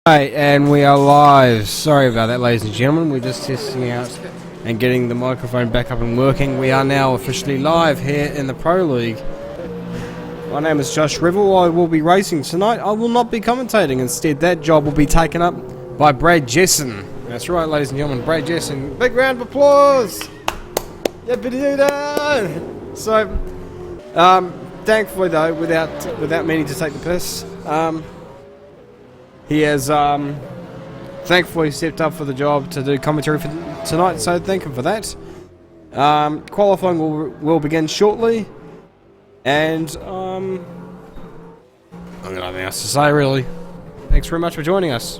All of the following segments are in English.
Right, and we are live. Sorry about that, ladies and gentlemen. We're just testing out and getting the microphone back up and working. We are now officially live here in the Pro League. My name is Josh Revel. I will be racing tonight. I will not be commentating. Instead, that job will be taken up by Brad Jessen. That's right, ladies and gentlemen. Brad Jessen. Big round of applause. Yeah, video done. So, thankfully though, without meaning to take the piss, he has thankfully stepped up for the job to do commentary for tonight, so thank him for that. Qualifying will begin shortly, and I've got nothing else to say really. Thanks very much for joining us.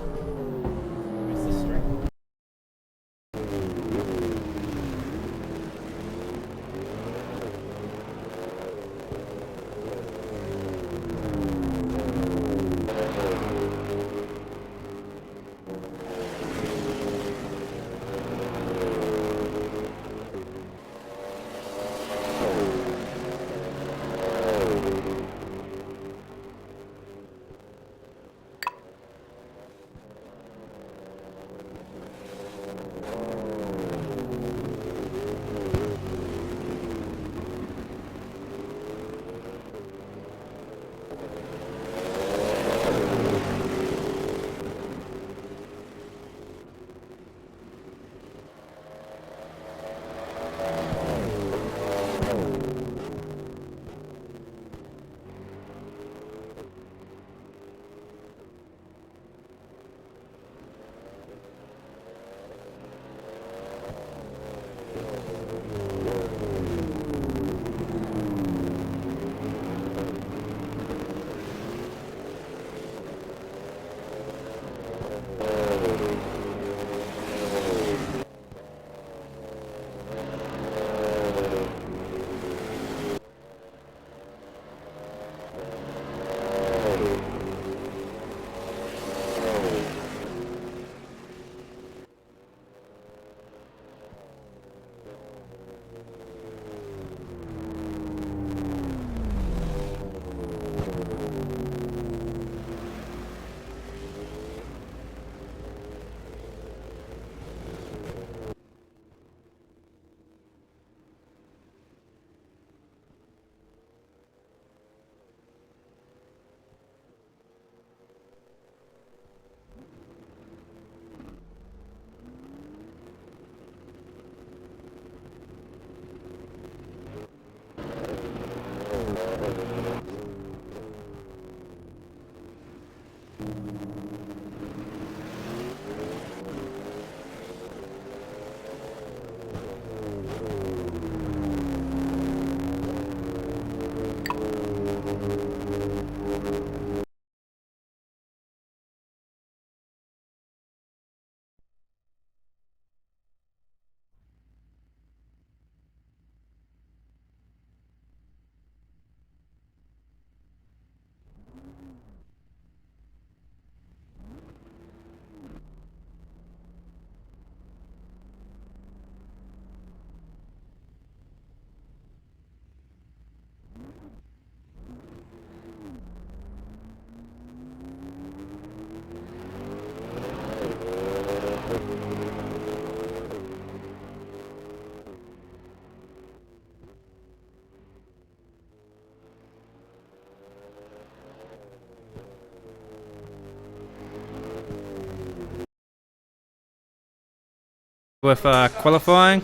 With qualifying,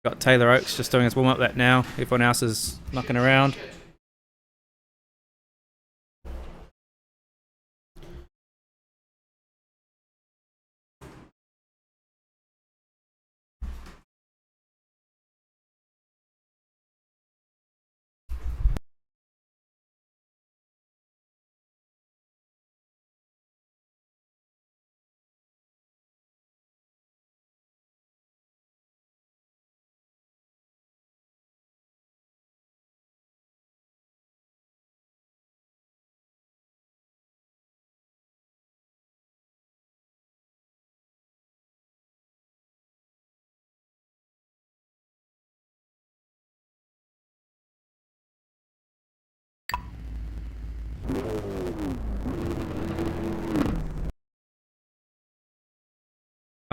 got Taylor Oakes just doing his warm up that now. Everyone else is knocking around.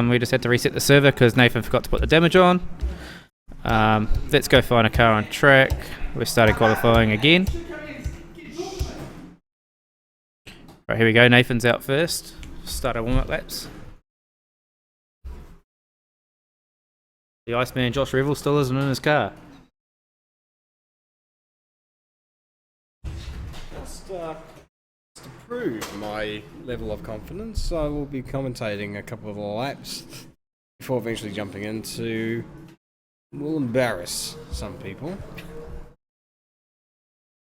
We just had to reset the server because Nathan forgot to put the damage on. Let's go find a car on track. We started qualifying again. Right, here we go. Nathan's out first. Start our warm-up laps. The Iceman Josh Revel still isn't in his car. Just to prove my level of confidence, I will be commentating a couple of laps before eventually jumping into. Will embarrass some people.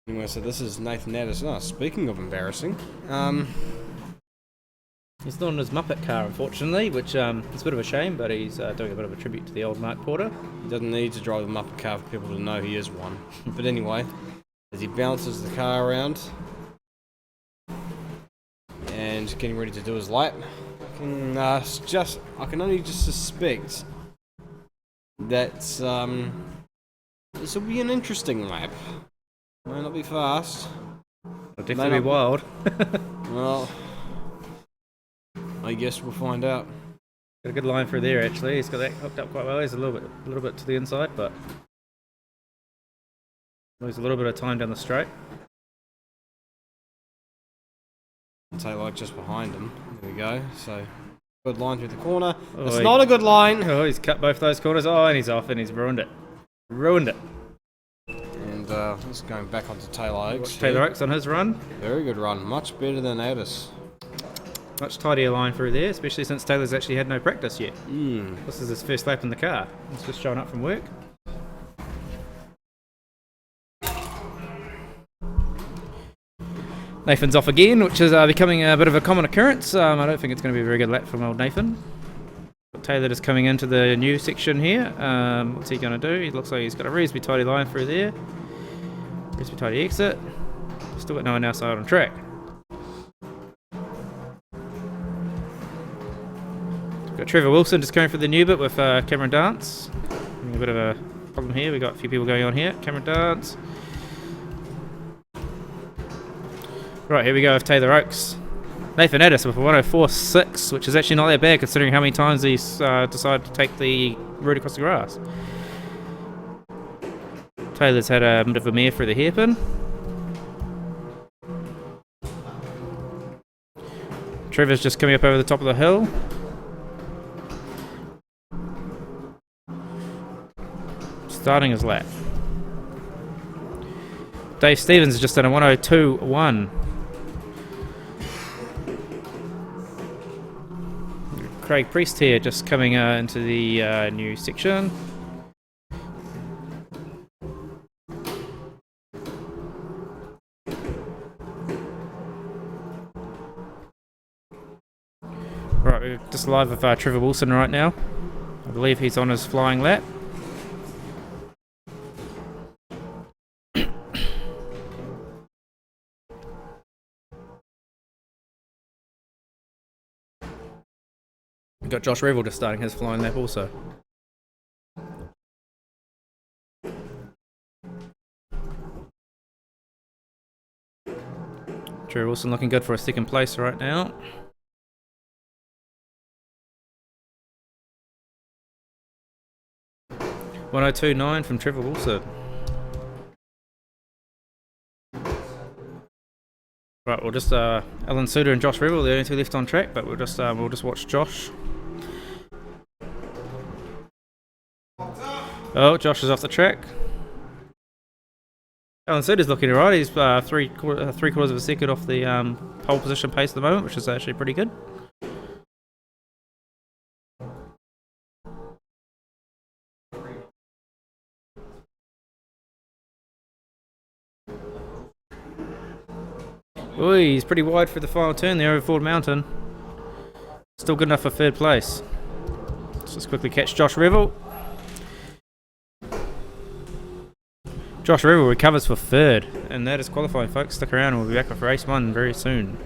Anyway, so this is Nathan Addison. Oh, speaking of embarrassing, He's not in his Muppet car, unfortunately, which is a bit of a shame, but he's doing a bit of a tribute to the old Mark Porter. he doesn't need to drive a Muppet car for people to know he is one. But anyway, as he bounces the car around and getting ready to do his lap, I can only just suspect that this will be an interesting lap. Might not be fast. It'll definitely be wild. Well, I guess we'll find out. Got a good line through there, actually. He's got that hooked up quite well. He's a little bit to the inside, but lose a little bit of time down the straight. Tail light just behind him. There we go. So good line through the corner. Oh, It's not a good line. Oh, he's cut both those corners. Oh, and he's off, and he's ruined it. Ruined it. And it's going back onto Taylor Oaks. Taylor Oaks on his run. Very good run. Much better than Addis. Much tidier line through there, especially since Taylor's actually had no practice yet. Mm. This is his first lap in the car. He's just showing up from work. Nathan's off again, which is becoming a bit of a common occurrence. I don't think it's going to be a very good lap from old Nathan. But Taylor just coming into the new section here. What's he going to do? He looks like he's got a reasonably tidy line through there. Reasonably tidy exit. Still got no one else out on track. Got Trevor Wilson just going for the new bit with Cameron Dance. A bit of a problem here. We got a few people going on here. Cameron Dance. Right, here we go with Taylor Oaks. Nathan Addis with a 104.6, which is actually not that bad considering how many times he's decided to take the route across the grass. Taylor's had a bit of a mare through the hairpin. Trevor's just coming up over the top of the hill. Starting his lap. Dave Stevens has just done a 102.1. Craig Priest here just coming into the new section. Right, we're just live with Trevor Wilson right now. I believe he's on his flying lap. We've got Josh Revel just starting his flying lap also. Trevor Wilson looking good for a second place right now. .102.9 from Trevor Wilson. Right, we'll just Alan Suter and Josh Revel, the only two left on track, but we'll just watch Josh. Oh, Josh is off the track. Alan Suter's looking alright. He's three quarters of a second off the pole position pace at the moment, which is actually pretty good. Ooh, he's pretty wide for the final turn there over Ford Mountain. Still good enough for third place. Let's just quickly catch Josh Revel. Josh Revel recovers for third, and that is qualifying, folks. Stick around, we'll be back with race 1 very soon.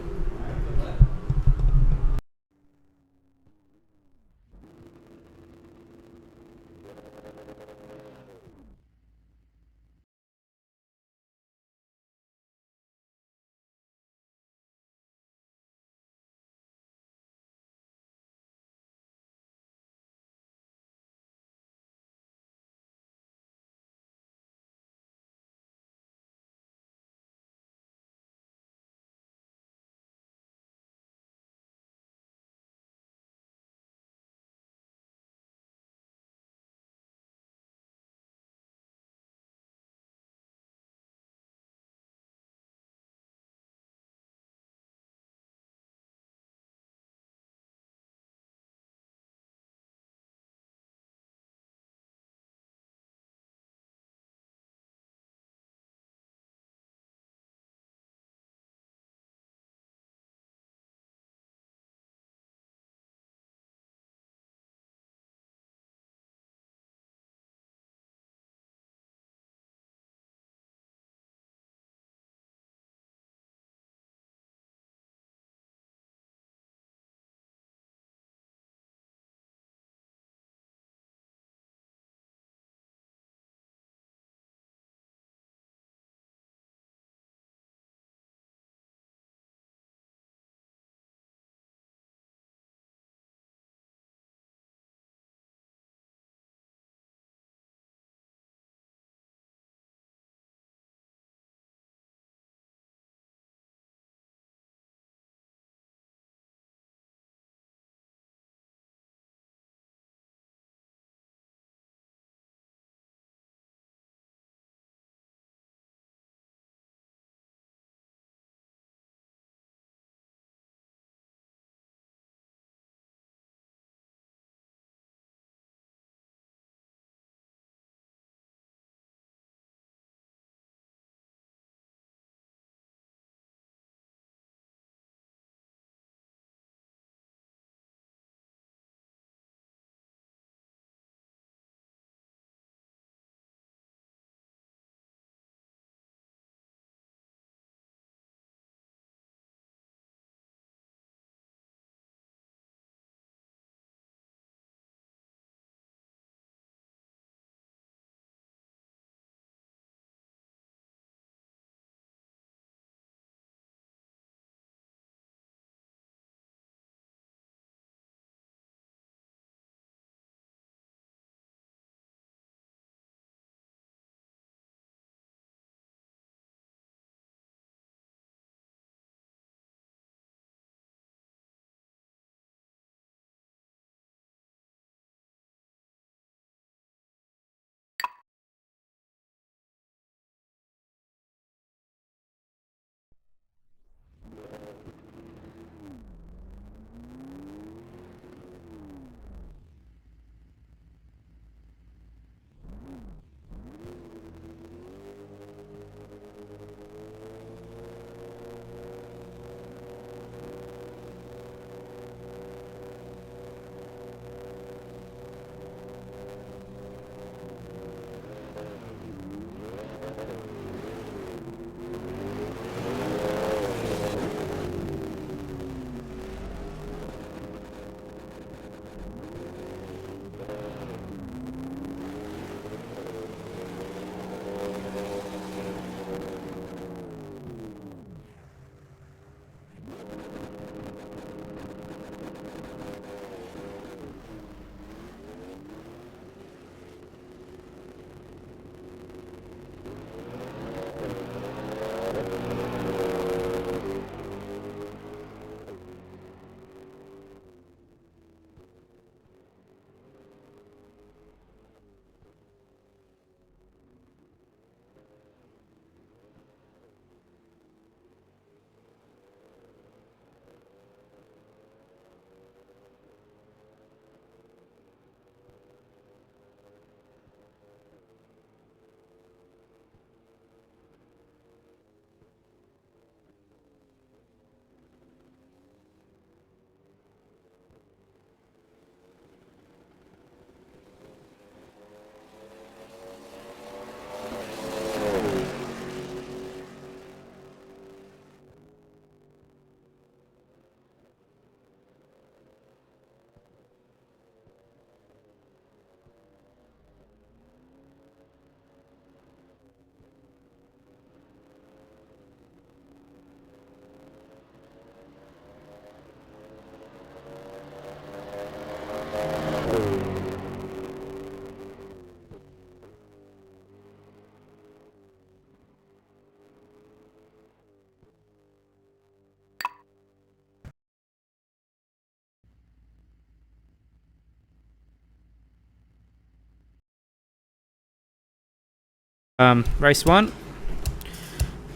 Race 1.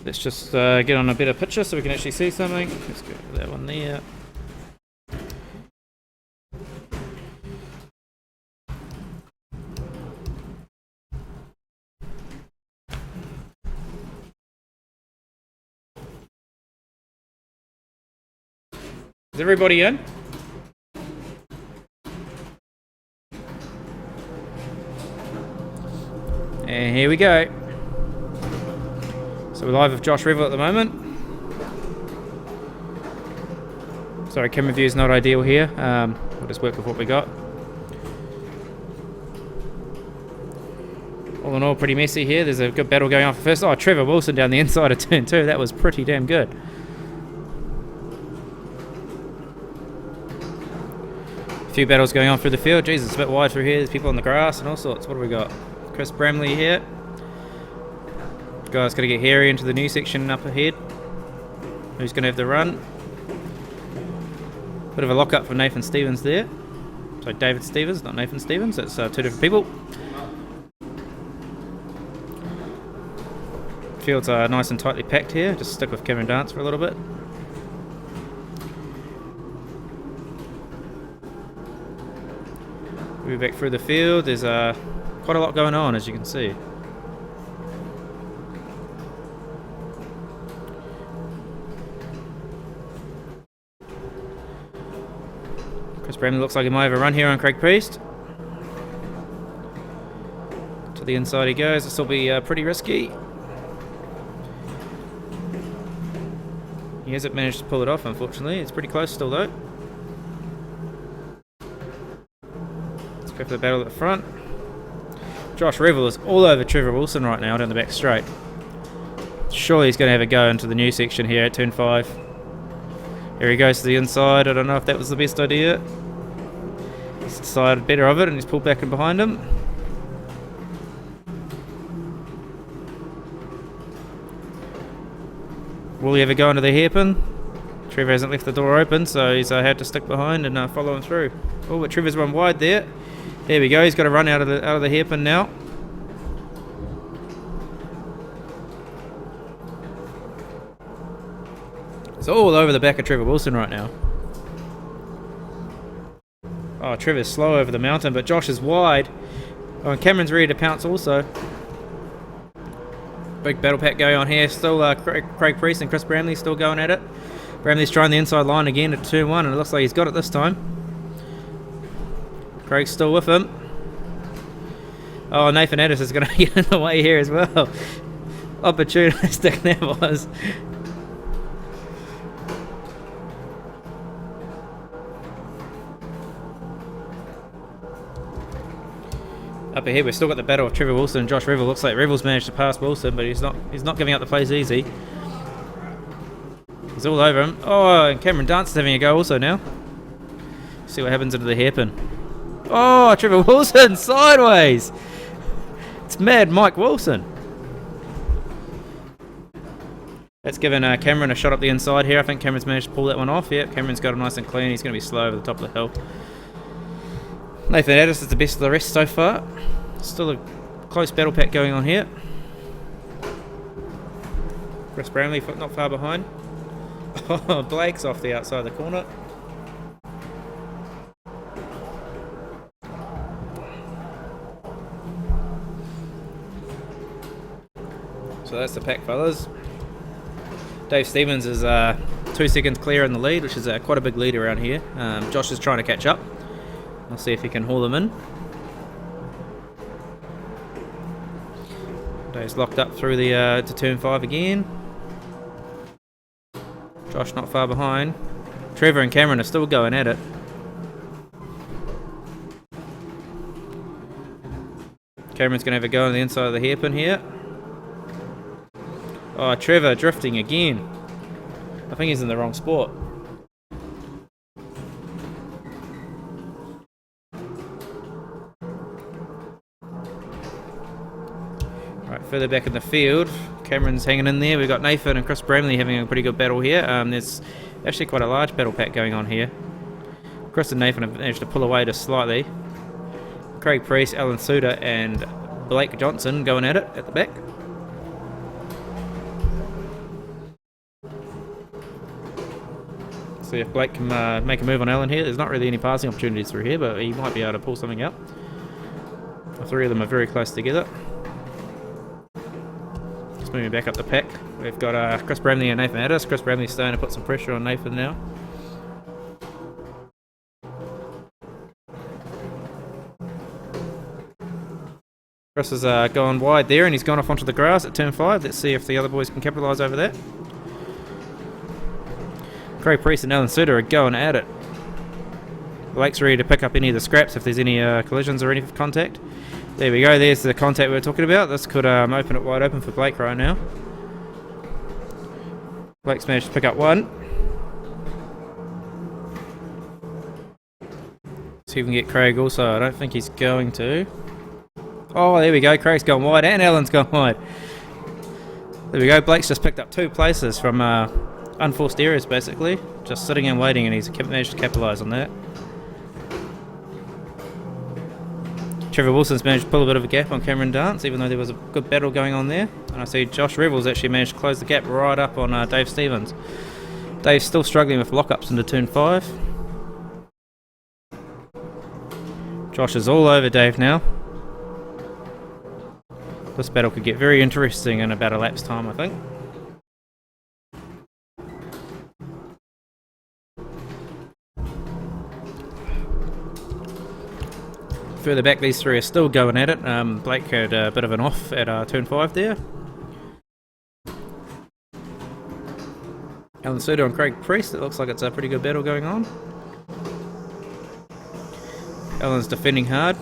Let's just get on a better picture so we can actually see something. Let's go to that one there. Is everybody in? And here we go. So we're live with Josh Revel at the moment. Sorry, camera view is not ideal here. We'll just work with what we got. All in all, pretty messy here. There's a good battle going on for first. Oh, Trevor Wilson down the inside of turn 2. That was pretty damn good. A few battles going on through the field. Jesus, it's a bit wide through here. There's people on the grass and all sorts. What do we got? Chris Bramley here. Guy's got to get Harry into the new section up ahead. Who's going to have the run? Bit of a lock up for Nathan Stevens there. So David Stevens, not Nathan Stevens. That's two different people. Fields are nice and tightly packed here. Just stick with Cameron Dance for a little bit. Move back through the field. There's quite a lot going on, as you can see. Chris Bramley looks like he might have a run here on Craig Priest. To the inside he goes. This will be pretty risky. He hasn't managed to pull it off, unfortunately. It's pretty close still, though. Let's go for the battle at the front. Josh Revel is all over Trevor Wilson right now down the back straight. Surely he's going to have a go into the new section here at turn 5. Here he goes to the inside. I don't know if that was the best idea. He's decided better of it and he's pulled back in behind him. Will he ever go into the hairpin? Trevor hasn't left the door open, so he's had to stick behind and follow him through. Oh, but Trevor's run wide there. There we go. He's got to run out of the hairpin now. It's all over the back of Trevor Wilson right now. Oh, Trevor's slow over the mountain, but Josh is wide. Oh, and Cameron's ready to pounce also. Big battle pack going on here. Still Craig Priest and Chris Bramley still going at it. Bramley's trying the inside line again at turn 1, and it looks like he's got it this time. Craig's still with him. Oh, Nathan Addis is going to get in the way here as well. Opportunistic that was. Up ahead, we've still got the battle of Trevor Wilson and Josh Revel. Looks like Revel's managed to pass Wilson, but he's not giving up the place easy. He's all over him. Oh, and Cameron Dance is having a go also now. See what happens into the hairpin. Oh, Trevor Wilson sideways. It's Mad Mike Wilson. That's given Cameron a shot up the inside here. I think Cameron's managed to pull that one off. Yep, Cameron's got him nice and clean. He's going to be slow over the top of the hill. Nathan Addis is the best of the rest so far. Still a close battle pack going on here. Chris Bramley not far behind. Oh, Blake's off the outside of the corner. So that's the pack, fellas. Dave Stevens is 2 seconds clear in the lead, which is quite a big lead around here. Josh is trying to catch up. We'll see if he can haul them in. Dave's locked up through the to turn 5 again. Josh not far behind. Trevor and Cameron are still going at it. Cameron's going to have a go on the inside of the hairpin here. Oh, Trevor drifting again. I think he's in the wrong spot. Right, further back in the field, Cameron's hanging in there. We've got Nathan and Chris Bramley having a pretty good battle here. There's actually quite a large battle pack going on here. Chris and Nathan have managed to pull away just slightly. Craig Priest, Alan Suter, and Blake Johnson going at it at the back. See if Blake can make a move on Alan here. There's not really any passing opportunities through here, but he might be able to pull something out. The three of them are very close together. Just moving back up the pack. We've got Chris Bramley and Nathan Addis. Chris Bramley's starting to put some pressure on Nathan now. Chris has gone wide there and he's gone off onto the grass at turn 5. Let's see if the other boys can capitalise over that. Craig Priest and Alan Suter are going at it. Blake's ready to pick up any of the scraps if there's any collisions or any contact. There we go, there's the contact we were talking about. This could open it wide open for Blake right now. Blake's managed to pick up one. See if we can get Craig also. I don't think he's going to. Oh, there we go, Craig's gone wide and Alan's gone wide. There we go, Blake's just picked up 2 places from unforced areas basically. Just sitting and waiting and he's managed to capitalise on that. Trevor Wilson's managed to pull a bit of a gap on Cameron Dance, even though there was a good battle going on there. And I see Josh Revels actually managed to close the gap right up on Dave Stevens. Dave's still struggling with lockups into turn 5. Josh is all over Dave now. This battle could get very interesting in about a lap's time, I think. Further back, these three are still going at it. Blake had a bit of an off at turn 5 there. Alan Suter and Craig Priest, it looks like it's a pretty good battle going on. Alan's defending hard.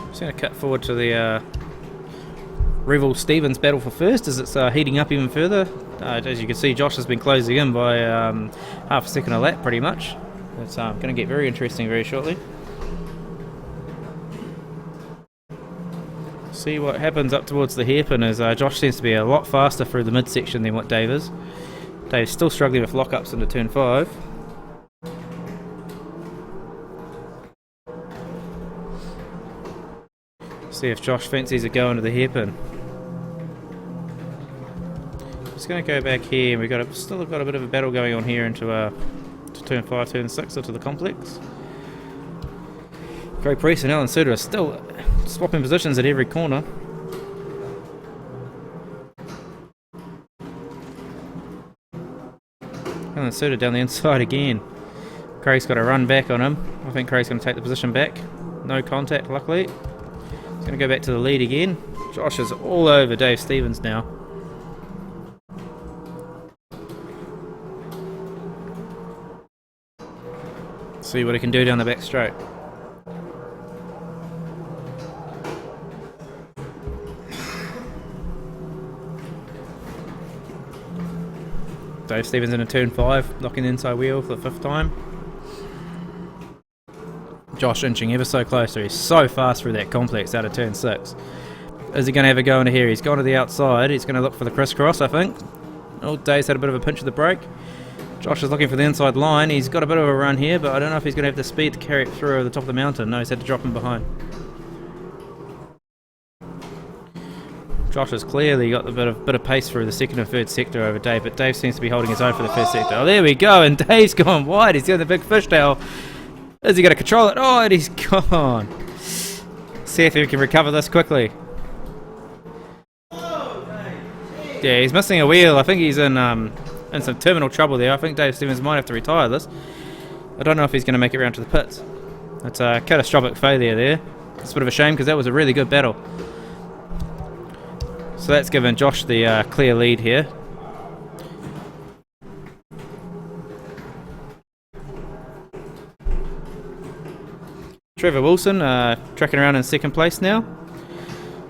Just going to cut forward to the Revel Stevens battle for first as it's heating up even further. As you can see, Josh has been closing in by half a second a lap pretty much. It's going to get very interesting very shortly. See what happens up towards the hairpin as Josh seems to be a lot faster through the midsection than what Dave is. Dave's still struggling with lockups into turn 5. See if Josh fancies a go into the hairpin. Just going to go back here. We've still got a bit of a battle going on here into to turn 5, turn 6, into the complex. Craig Priest and Alan Suter are still swapping positions at every corner. Alan Suter down the inside again. Craig's got to run back on him. I think Craig's going to take the position back. No contact, luckily. He's going to go back to the lead again. Josh is all over Dave Stevens now. See what he can do down the back straight. Dave Stevens into turn 5, knocking the inside wheel for the 5th time. Josh inching ever so closer. He's so fast through that complex out of turn 6. Is he going to have a go into here? He's gone to the outside. He's going to look for the crisscross, I think. Oh, Dave's had a bit of a pinch of the brake. Josh is looking for the inside line. He's got a bit of a run here, but I don't know if he's going to have the speed to carry it through over the top of the mountain. No, he's had to drop him behind. Josh has clearly got a bit of pace through the 2nd and 3rd sector over Dave, but Dave seems to be holding his own for the 1st sector. Oh, there we go, and Dave's gone wide. He's doing the big fishtail. Is he going to control it? Oh, and he's gone. See if he can recover this quickly. Yeah, he's missing a wheel. I think he's in some terminal trouble there. I think Dave Stevens might have to retire this. I don't know if he's going to make it around to the pits. It's a catastrophic failure there. It's a bit of a shame because that was a really good battle. So that's given Josh the clear lead here. Trevor Wilson tracking around in 2nd place now.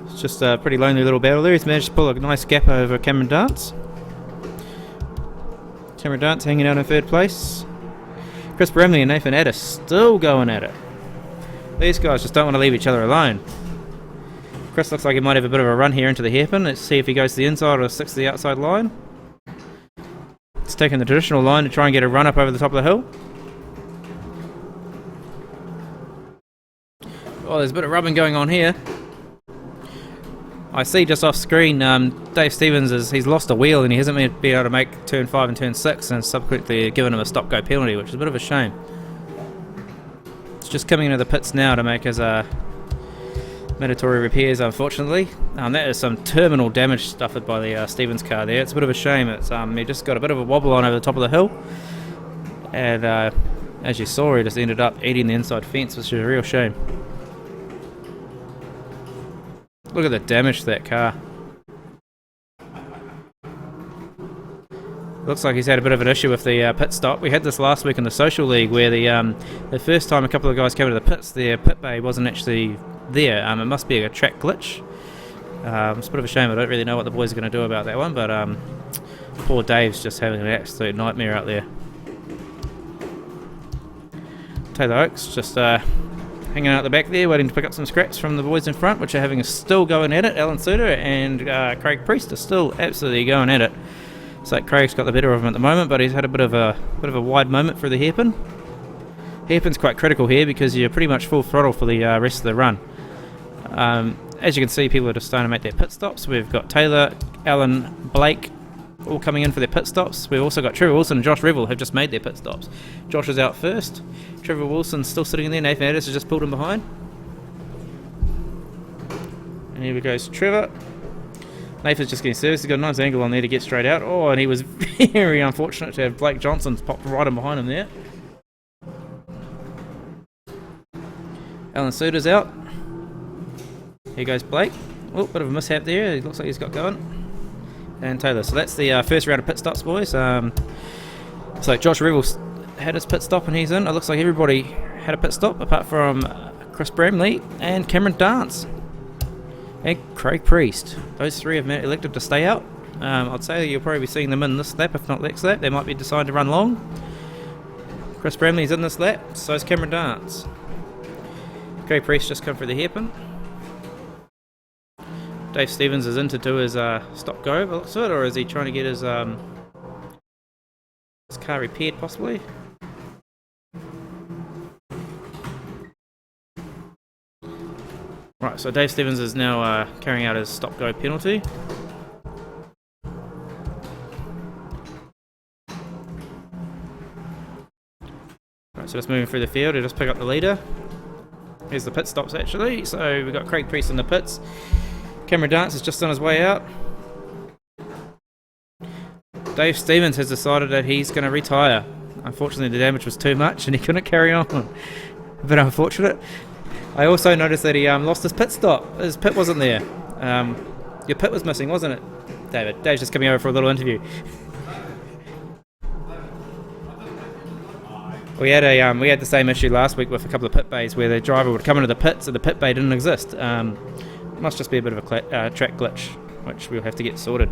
It's just a pretty lonely little battle there. He's managed to pull a nice gap over Cameron Dance. Cameron Dance hanging out in 3rd place. Chris Bramley and Nathan Addis still going at it. These guys just don't want to leave each other alone. Chris looks like he might have a bit of a run here into the hairpin. Let's see if he goes to the inside or sticks to the outside line. He's taking the traditional line to try and get a run up over the top of the hill. Oh, there's a bit of rubbing going on here. I see just off screen, Dave Stevens he's lost a wheel and he hasn't been able to make turn 5 and turn 6, and subsequently given him a stop-go penalty, which is a bit of a shame. It's just coming into the pits now to make his mandatory repairs, unfortunately. That is some terminal damage suffered by the Stevens car there. It's a bit of a shame. It's he just got a bit of a wobble on over the top of the hill, and as you saw, he just ended up eating the inside fence, which is a real shame. Look at the damage to that car. Looks like he's had a bit of an issue with the pit stop. We had this last week in the social league where the first time a couple of guys came to the pits, their pit bay wasn't actually there. It must be a track glitch. It's a bit of a shame. I don't really know what the boys are going to do about that one, but poor Dave's just having an absolute nightmare out there. Taylor Oakes just hanging out the back there, waiting to pick up some scraps from the boys in front, which are still going at it. Alan Suter and Craig Priest are still absolutely going at it. It's like Craig's got the better of him at the moment, but he's had a bit of a wide moment for the hairpin. Hairpin's quite critical here because you're pretty much full throttle for the rest of the run. As you can see, people are just starting to make their pit stops. We've got Taylor, Alan, Blake all coming in for their pit stops. We've also got Trevor Wilson and Josh Revel have just made their pit stops. Josh is out first. Trevor Wilson's still sitting in there. Nathan Addis has just pulled him behind. And here we go, Trevor. Nathan's just getting service. He's got a nice angle on there to get straight out. Oh, and he was very unfortunate to have Blake Johnson popped right in behind him there. Alan Suter's out. Here goes Blake. Oh, bit of a mishap there. It looks like he's got going. And Taylor. So that's the first round of pit stops, boys. So Josh Revel had his pit stop and he's in. It looks like everybody had a pit stop apart from Chris Bramley and Cameron Dance and Craig Priest. Those three have elected to stay out. I'd say you'll probably be seeing them in this lap, if not next lap. They might be deciding to run long. Chris Bramley's in this lap, so is Cameron Dance. Craig Priest just come for the hairpin. Dave Stevens is in to do his stop go, by the looks of it, or is he trying to get his car repaired possibly? Right, so Dave Stevens is now carrying out his stop go penalty. Right, so just moving through the field to just pick up the leader. Here's the pit stops actually. So we've got Craig Priest in the pits. Cameron Dance is just on his way out. Dave Stevens has decided that he's going to retire. Unfortunately, the damage was too much and he couldn't carry on. A bit unfortunate. I also noticed that he lost his pit stop. His pit wasn't there. Your pit was missing, wasn't it, David? Dave's just coming over for a little interview. We had the same issue last week with a couple of pit bays where the driver would come into the pits and the pit bay didn't exist. It must just be a bit of a track glitch, which we'll have to get sorted.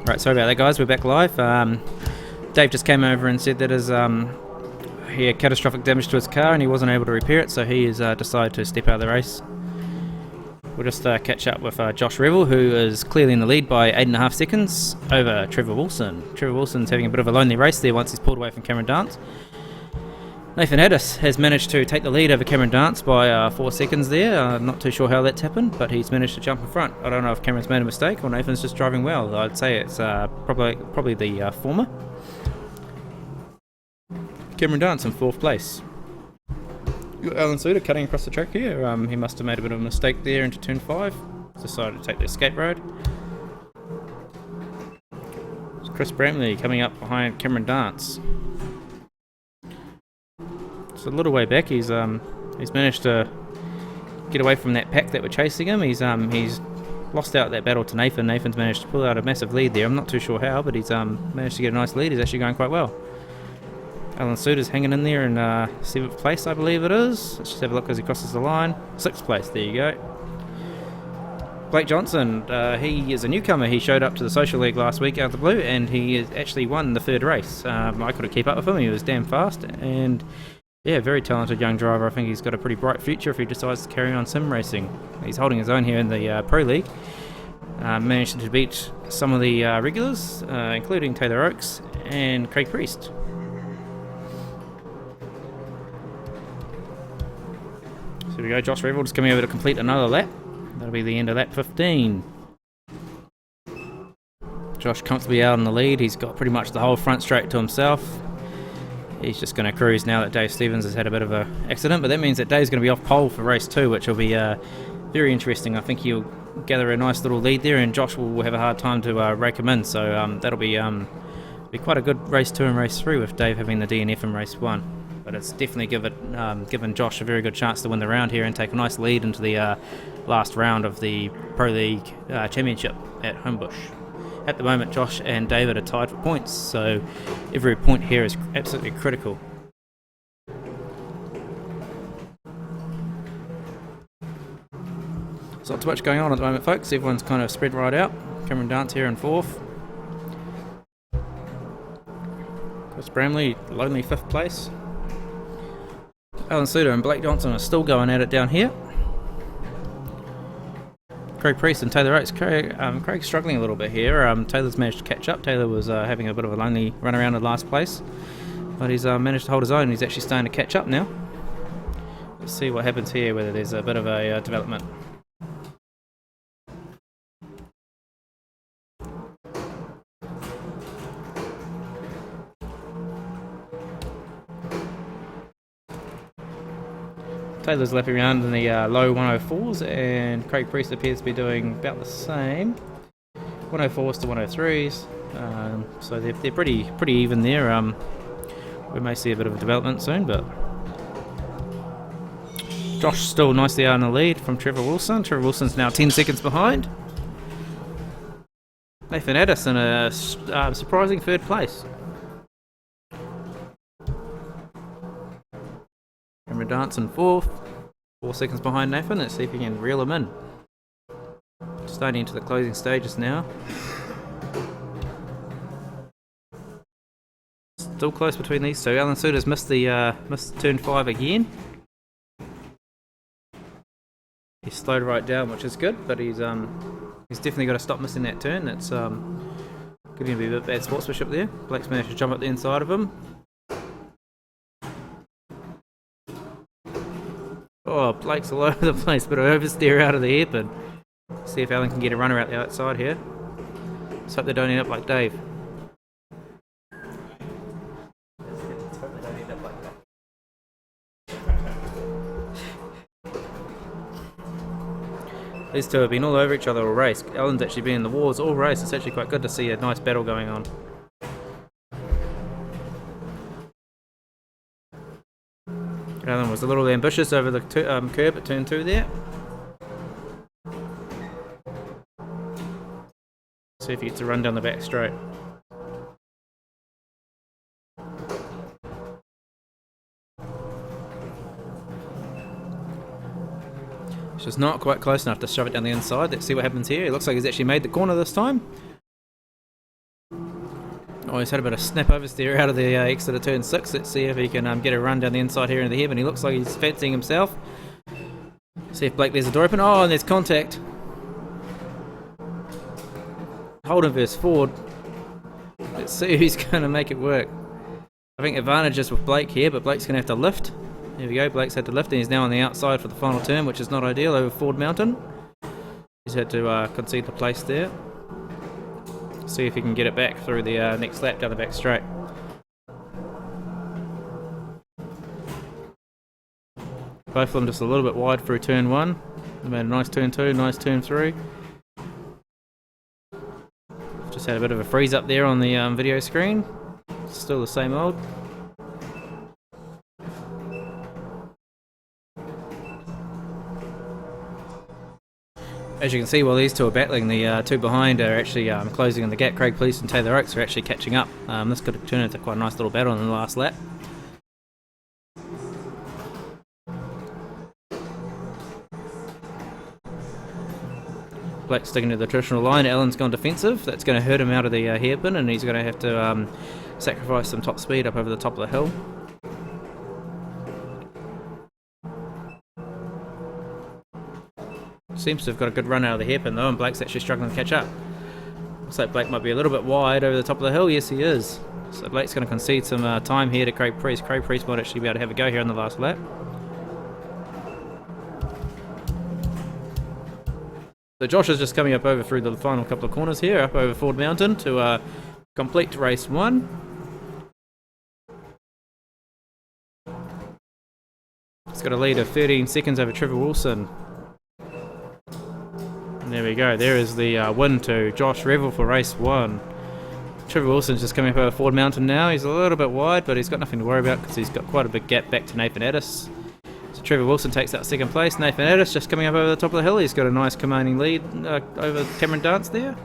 Right, sorry about that, guys. We're back live. Dave just came over and said that he had catastrophic damage to his car and he wasn't able to repair it, so he has decided to step out of the race. We'll just catch up with Josh Revel, who is clearly in the lead by 8.5 seconds over Trevor Wilson. Trevor Wilson's having a bit of a lonely race there once he's pulled away from Cameron Dance. Nathan Addis has managed to take the lead over Cameron Dance by 4 seconds there. I'm not too sure how that's happened, but he's managed to jump in front. I don't know if Cameron's made a mistake or Nathan's just driving well. I'd say it's probably the former. Cameron Dance in 4th place. You got Alan Suter cutting across the track here. He must have made a bit of a mistake there into turn 5. Decided to take the escape road. It's Chris Bramley coming up behind Cameron Dance. A little way back, he's managed to get away from that pack that were chasing him. He's lost out that battle to Nathan. Nathan's managed to pull out a massive lead there. I'm not too sure how, but he's managed to get a nice lead. He's actually going quite well. Alan Suter's hanging in there in 7th place, I believe it is. Let's just have a look as he crosses the line. 6th place, there you go. Blake Johnson, he is a newcomer. He showed up to the Social League last week out of the blue, and he has actually won the 3rd race. I couldn't keep up with him. He was damn fast, and yeah, very talented young driver. I think he's got a pretty bright future if he decides to carry on sim racing. He's holding his own here in the Pro League. Managed to beat some of the regulars, including Taylor Oakes and Craig Priest. So here we go, Josh Revel just coming over to complete another lap. That'll be the end of lap 15. Josh comfortably out in the lead. He's got pretty much the whole front straight to himself. He's just going to cruise now that Dave Stevens has had a bit of an accident, but that means that Dave's going to be off pole for race 2, which will be very interesting. I think he'll gather a nice little lead there, and Josh will have a hard time to rake him in, so that'll be quite a good race 2 and race 3 with Dave having the DNF in race 1. But it's definitely given Josh a very good chance to win the round here and take a nice lead into the last round of the Pro League Championship at Homebush. At the moment, Josh and David are tied for points, so every point here is absolutely critical. There's not too much going on at the moment, folks. Everyone's kind of spread right out. Cameron Dance here in 4th. Chris Bramley, lonely 5th place. Alan Suter and Blake Johnson are still going at it down here. Craig Priest and Taylor Oates. Craig's struggling a little bit here. Taylor's managed to catch up. Taylor was having a bit of a lonely run around in last place, but he's managed to hold his own. He's actually starting to catch up now. Let's see what happens here, whether there's a bit of a development. Taylor's lapping around in the low 104s, and Craig Priest appears to be doing about the same. 104s to 103s, so they're pretty even there. We may see a bit of a development soon, but Josh still nicely out in the lead from Trevor Wilson. Trevor Wilson's now 10 seconds behind. Nathan Addis in a surprising 3rd place. Cameron Dance in 4th, 4 seconds behind Nathan. Let's see if he can reel him in. Starting into the closing stages now. Still close between these two. Alan Suter's missed turn 5 again. He's slowed right down, which is good, but he's definitely got to stop missing that turn. That's going to be a bit bad sportsmanship there. Blake's managed to jump up the inside of him. Oh, Blake's all over the place, but oversteer out of the hairpin. See if Alan can get a runner out the outside here. Let's hope they don't end up like Dave. These two have been all over each other all race. Alan's actually been in the wars all race. It's actually quite good to see a nice battle going on. Alan was a little ambitious over the curb at turn 2 there. See if he gets a run down the back straight. It's just not quite close enough to shove it down the inside. Let's see what happens here. It looks like he's actually made the corner this time. Oh, he's had a bit of snap oversteer out of the exit of turn 6. Let's see if he can get a run down the inside here into the hairpin. He looks like he's fancying himself. See if Blake, there's a door open. Oh, and there's contact. Holden versus Ford. Let's see who's going to make it work. I think advantage is with Blake here, but Blake's going to have to lift. There we go, Blake's had to lift and he's now on the outside for the final turn, which is not ideal over Ford Mountain. He's had to concede the place there. See if he can get it back through the next lap down the back straight. Both of them just a little bit wide through turn 1. They made a nice turn 2, nice turn 3. Just had a bit of a freeze up there on the video screen. Still the same old. As you can see, while these two are battling, the two behind are actually closing in the gap. Craig Police and Taylor Oakes are actually catching up. This could turn into quite a nice little battle in the last lap. Blake's sticking to the traditional line. Allen's gone defensive. That's going to hurt him out of the hairpin, and he's going to have to sacrifice some top speed up over the top of the hill. Seems to have got a good run out of the hairpin though, and Blake's actually struggling to catch up. Looks like Blake might be a little bit wide over the top of the hill. Yes, he is. So Blake's going to concede some time here to Craig Priest. Craig Priest might actually be able to have a go here in the last lap. So Josh is just coming up over through the final couple of corners here, up over Ford Mountain to complete race 1. He's got a lead of 13 seconds over Trevor Wilson. And there we go, there is the win to Josh Revel for race 1. Trevor Wilson's just coming up over Ford Mountain now. He's a little bit wide, but he's got nothing to worry about because he's got quite a big gap back to Nathan Addis. So Trevor Wilson takes that second place. Nathan Addis just coming up over the top of the hill. He's got a nice commanding lead over Cameron Dance there.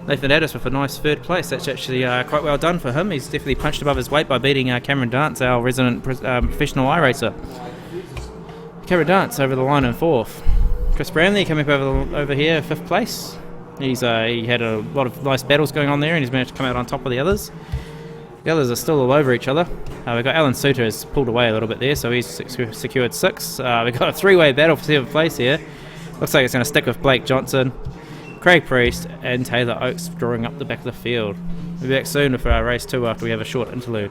Nathan Addis with a nice third place. That's actually quite well done for him. He's definitely punched above his weight by beating Cameron Dance, our resident professional iRacer. Cameron Dance over the line in 4th. Chris Brownlee coming up over here, 5th place. He had a lot of nice battles going on there, and he's managed to come out on top of the others. The others are still all over each other. We've got Alan Suter has pulled away a little bit there, so he's secured 6th. We've got a 3-way battle for 7th place here. Looks like it's going to stick with Blake Johnson, Craig Priest, and Taylor Oakes drawing up the back of the field. We'll be back soon with our race 2 after we have a short interlude.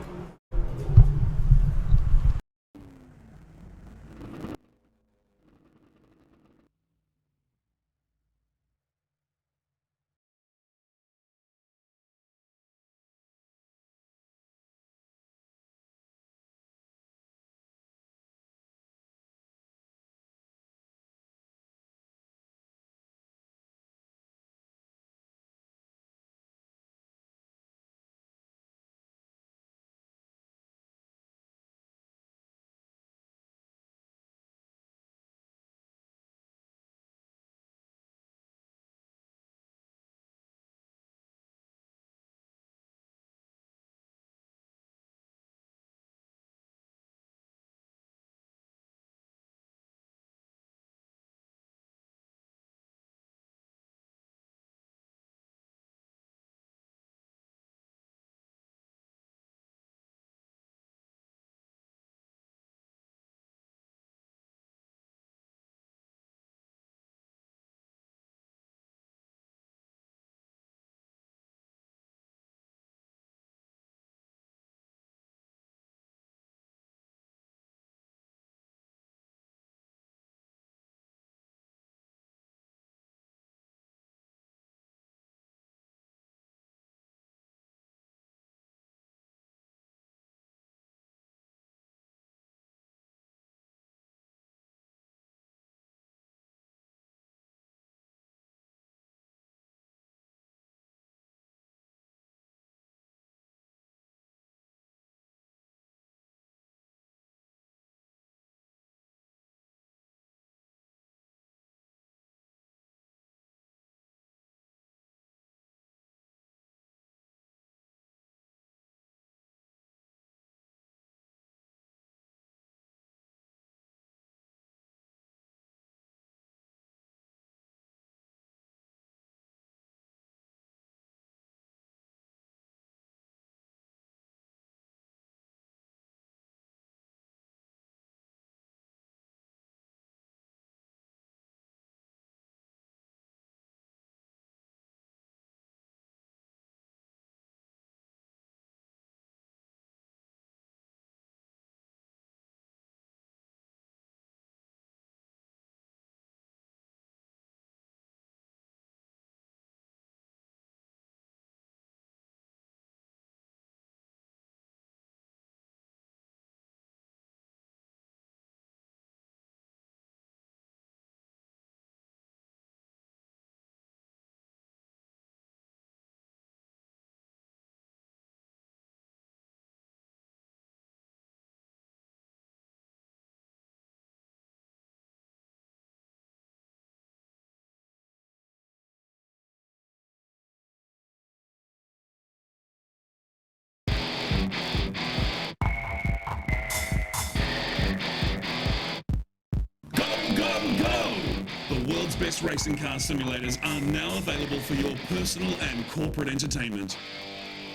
The world's best racing car simulators are now available for your personal and corporate entertainment.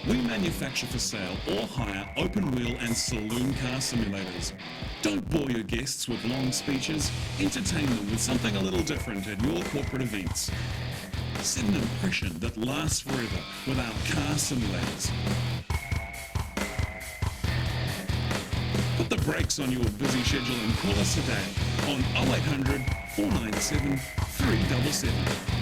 We manufacture for sale or hire open wheel and saloon car simulators. Don't bore your guests with long speeches, entertain them with something a little different at your corporate events. Set an impression that lasts forever with our car simulators. Put the brakes on your busy schedule and call us today on 0800 497 377.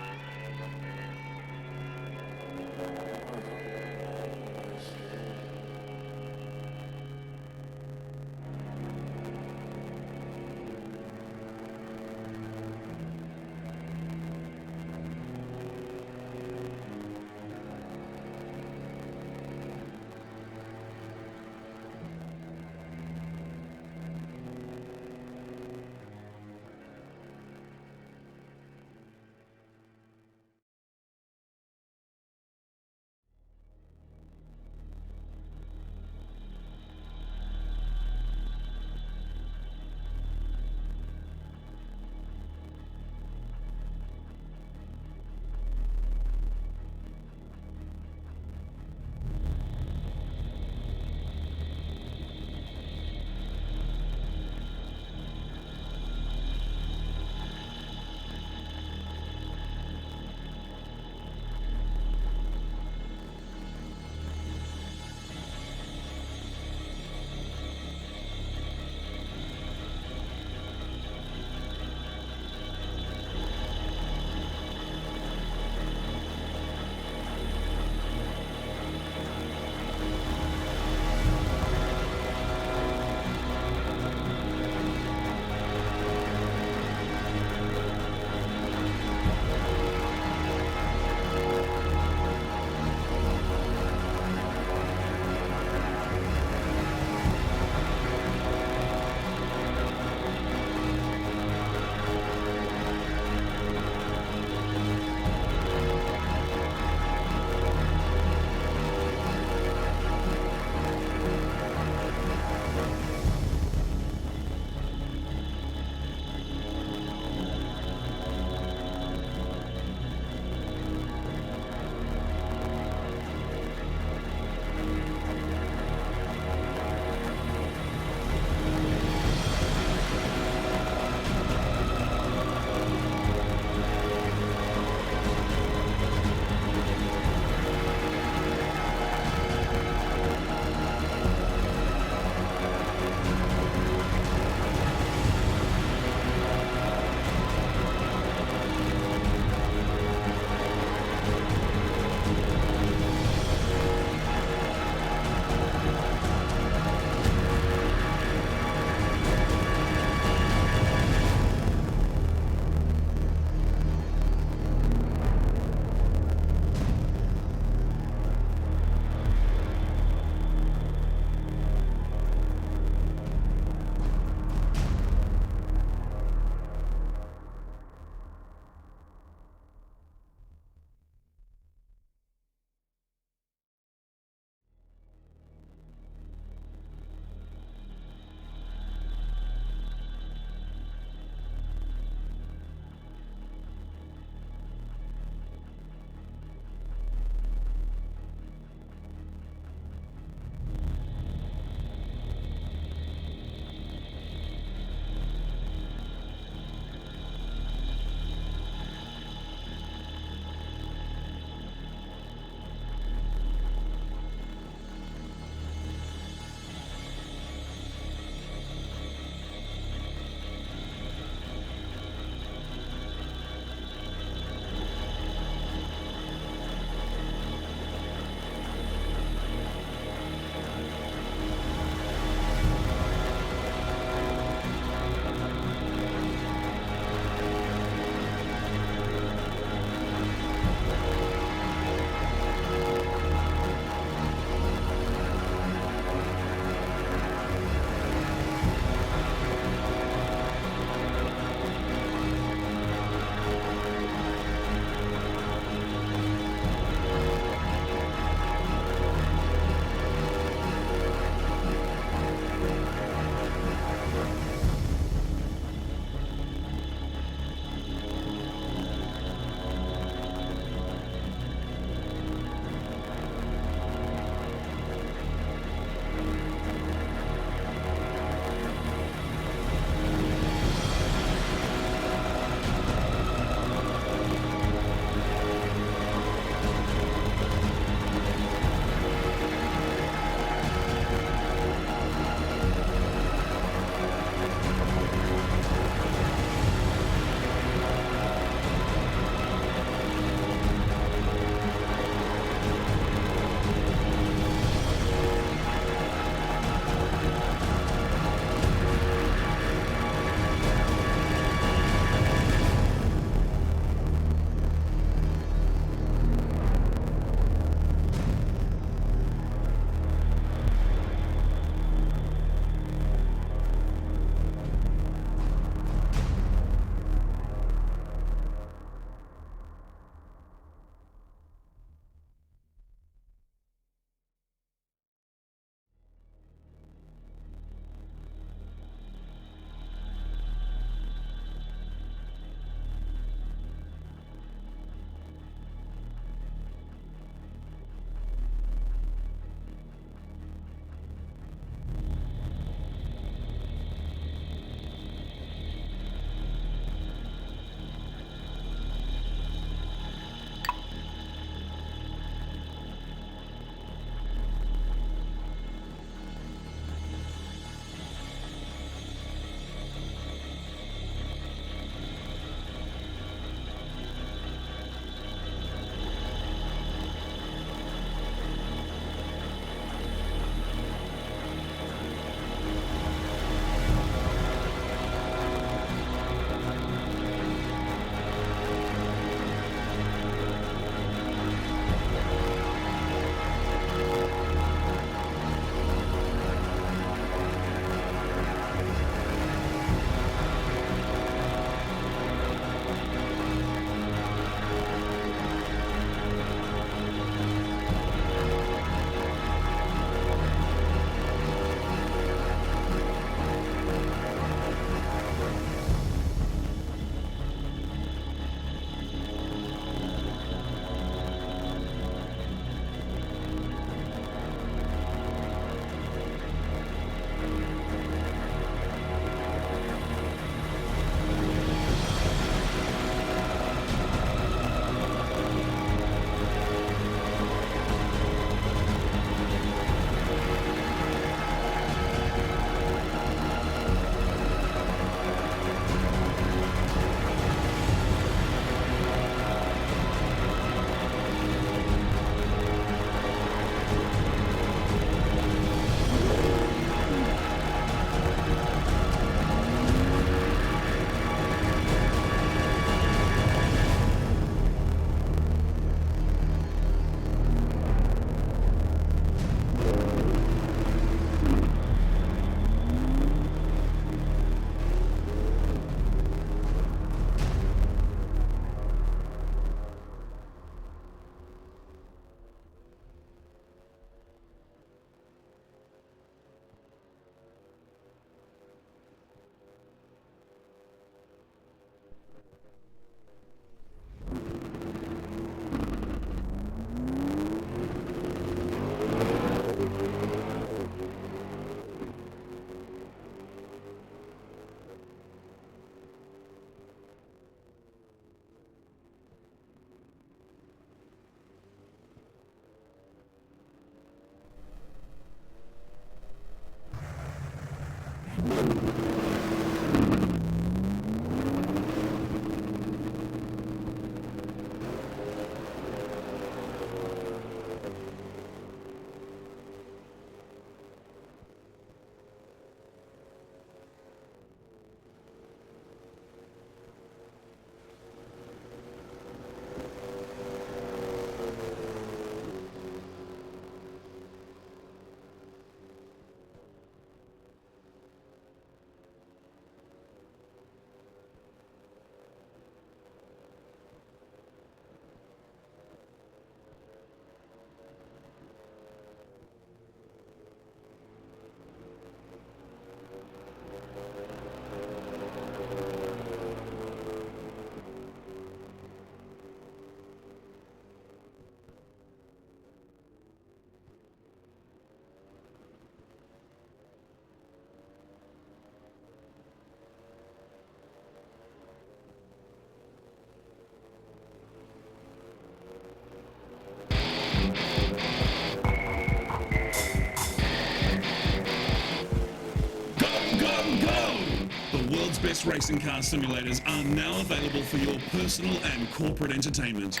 best racing car simulators are now available for your personal and corporate entertainment.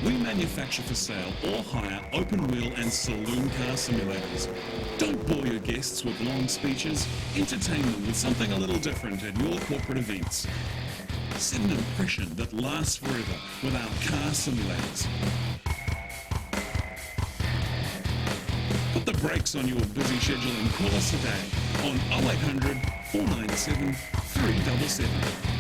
We manufacture for sale or hire open wheel and saloon car simulators. Don't bore your guests with long speeches. Entertain them with something a little different at your corporate events. Set an impression that lasts forever with our car simulators. Put the brakes on your busy schedule and call us today on 0800 497 377.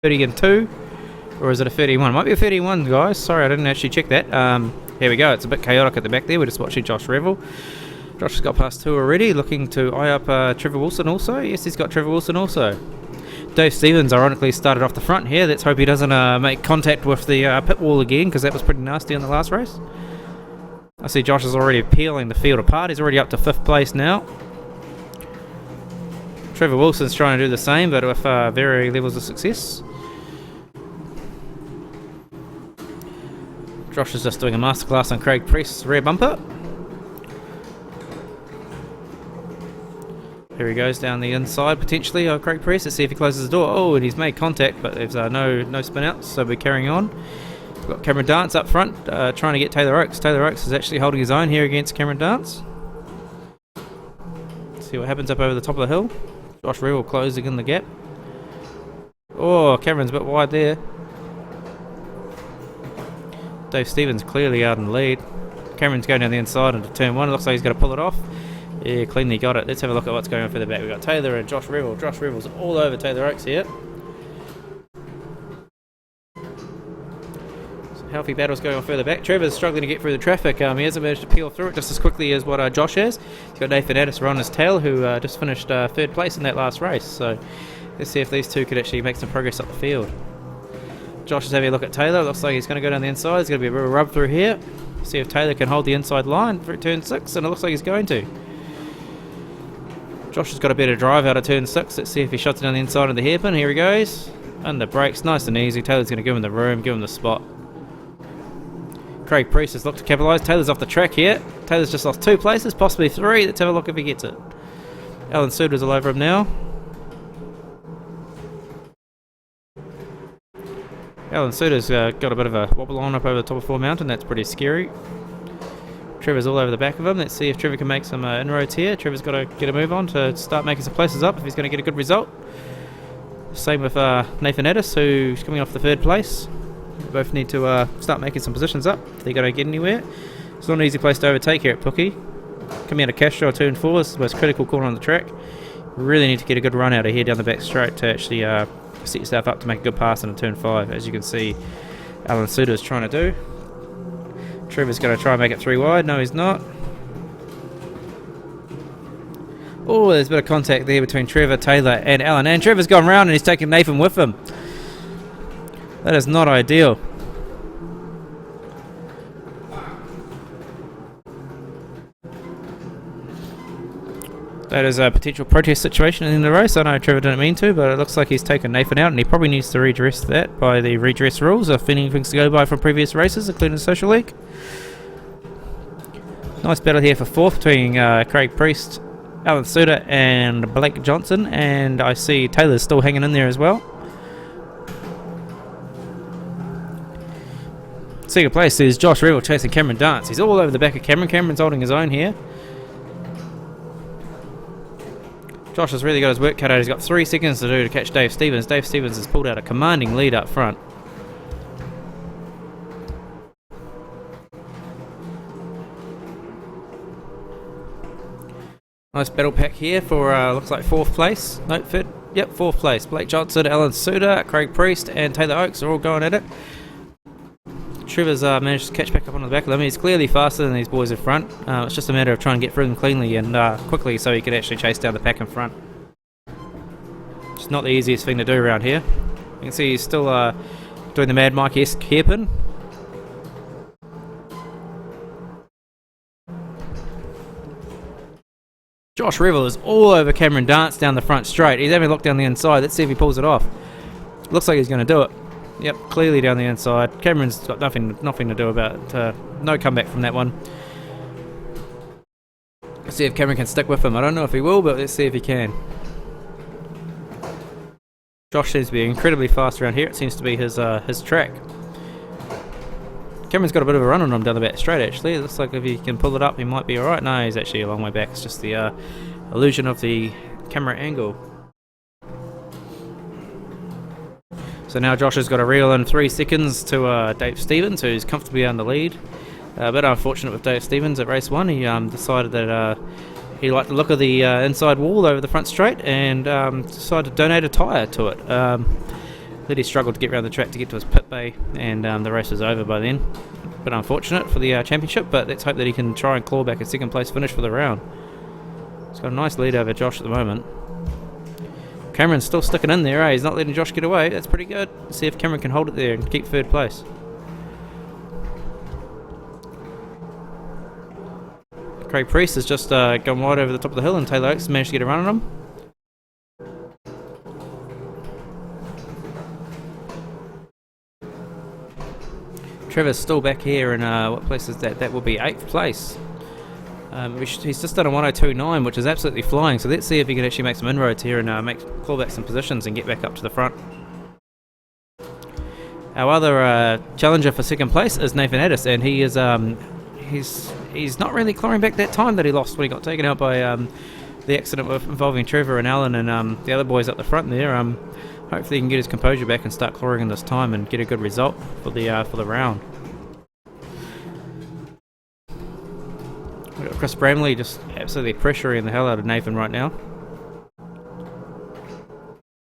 30 and 2, or is it a 31? It might be a 31, guys. Sorry, I didn't actually check that. Here we go. It's a bit chaotic at the back there. We're just watching Josh Revel. Josh has got past 2 already, looking to eye up Trevor Wilson also. Yes, he's got Trevor Wilson also. Dave Stevens ironically started off the front here. Let's hope he doesn't make contact with the pit wall again, because that was pretty nasty in the last race. I see Josh is already peeling the field apart. He's already up to 5th place now. Trevor Wilson's trying to do the same, but with varying levels of success. Josh is just doing a masterclass on Craig Priest's rear bumper. Here he goes down the inside potentially of Craig Priest. Let's see if he closes the door. Oh, and he's made contact, but there's no spin outs, so we're carrying on. We've got Cameron Dance up front, trying to get Taylor Oakes. Taylor Oakes is actually holding his own here against Cameron Dance. Let's see what happens up over the top of the hill. Josh Revel closing in the gap. Oh, Cameron's a bit wide there. Dave Stevens clearly out in the lead. Cameron's going down the inside into turn 1. It looks like he's going to pull it off. Yeah, cleanly got it. Let's have a look at what's going on further back. We've got Taylor and Josh Revel. Josh Revel's all over Taylor Oakes here. Some healthy battles going on further back. Trevor's struggling to get through the traffic. He hasn't managed to peel through it just as quickly as what Josh has. He's got Nathan Addis on his tail, who just finished 3rd place in that last race. So let's see if these two could actually make some progress up the field. Josh is having a look at Taylor. Looks like he's going to go down the inside. There's going to be a real rub through here. See if Taylor can hold the inside line through turn 6, and it looks like he's going to. Josh has got a better drive out of turn 6. Let's see if he shuts it down the inside of the hairpin. Here he goes. And the brakes, nice and easy. Taylor's going to give him the room, give him the spot. Craig Priest has looked to capitalise. Taylor's off the track here. Taylor's just lost 2 places, possibly 3. Let's have a look if he gets it. Alan Suter's all over him now. Alan Suter's got a bit of a wobble on up over the top of Four Mountain. That's pretty scary. Trevor's all over the back of him. Let's see if Trevor can make some inroads here. Trevor's got to get a move on to start making some places up if he's going to get a good result. Same with Nathan Addis, who's coming off the 3rd place. They both need to start making some positions up if they're going to get anywhere. It's not an easy place to overtake here at Pookie. Coming out of Castro 2 and 4, this is the most critical corner on the track. Really need to get a good run out of here down the back straight to actually set yourself up to make a good pass into turn 5, as you can see Alan Suter is trying to do. Trevor's going to try and make it 3 wide. No, he's not. Oh, there's a bit of contact there between Trevor, Taylor and Alan. And Trevor's gone round and he's taken Nathan with him. That is not ideal. That is a potential protest situation in the race. I know Trevor didn't mean to, but it looks like he's taken Nathan out, and he probably needs to redress that by the redress rules, if anything's to go by from previous races, including the Social League. Nice battle here for 4th between Craig Priest, Alan Suter and Blake Johnson, and I see Taylor's still hanging in there as well. Second place is Josh Revel chasing Cameron Dance. He's all over the back of Cameron. Cameron's holding his own here. Josh has really got his work cut out. He's got 3 seconds to do to catch Dave Stevens. Dave Stevens has pulled out a commanding lead up front. Nice battle pack here for, looks like 4th place. Nope, 5th. Yep, 4th place. Blake Johnson, Alan Suter, Craig Priest and Taylor Oakes are all going at it. Trevor's managed to catch back up on the back of them. He's clearly faster than these boys in front. It's just a matter of trying to get through them cleanly and quickly so he can actually chase down the pack in front. It's not the easiest thing to do around here. You can see he's still doing the Mad Mike-esque hairpin. Josh Revel is all over Cameron Dance down the front straight. He's having a look down the inside. Let's see if he pulls it off. Looks like he's going to do it. Yep, clearly down the inside. Cameron's got nothing to do about it. No comeback from that one. Let's see if Cameron can stick with him. I don't know if he will, but let's see if he can. Josh seems to be incredibly fast around here. It seems to be his track. Cameron's got a bit of a run on him down the back straight, actually. It looks like if he can pull it up, he might be alright. No, he's actually a long way back. It's just the illusion of the camera angle. So now Josh has got to reel in 3 seconds to Dave Stevens, who's comfortably on the lead. A bit unfortunate with Dave Stevens at race 1. He decided that he liked the look of the inside wall over the front straight and decided to donate a tyre to it. Liddy struggled to get around the track to get to his pit bay, and the race was over by then. Bit unfortunate for the championship, but let's hope that he can try and claw back a second place finish for the round. He's got a nice lead over Josh at the moment. Cameron's still sticking in there, he's not letting Josh get away. That's pretty good. Let's see if Cameron can hold it there and keep third place. Craig Priest has just gone wide over the top of the hill, and Taylor Oakes managed to get a run on him. Trevor's still back here in, what place is that? That will be 8th place. He's just done a 102.9, which is absolutely flying, so let's see if he can actually make some inroads here and claw back some positions and get back up to the front. Our other challenger for second place is Nathan Addis, and he is he's not really clawing back that time that he lost when he got taken out by the accident involving Trevor and Alan and the other boys up the front there. Hopefully he can get his composure back and start clawing in this time and get a good result for the round. We've got Chris Bramley just absolutely pressuring the hell out of Nathan right now.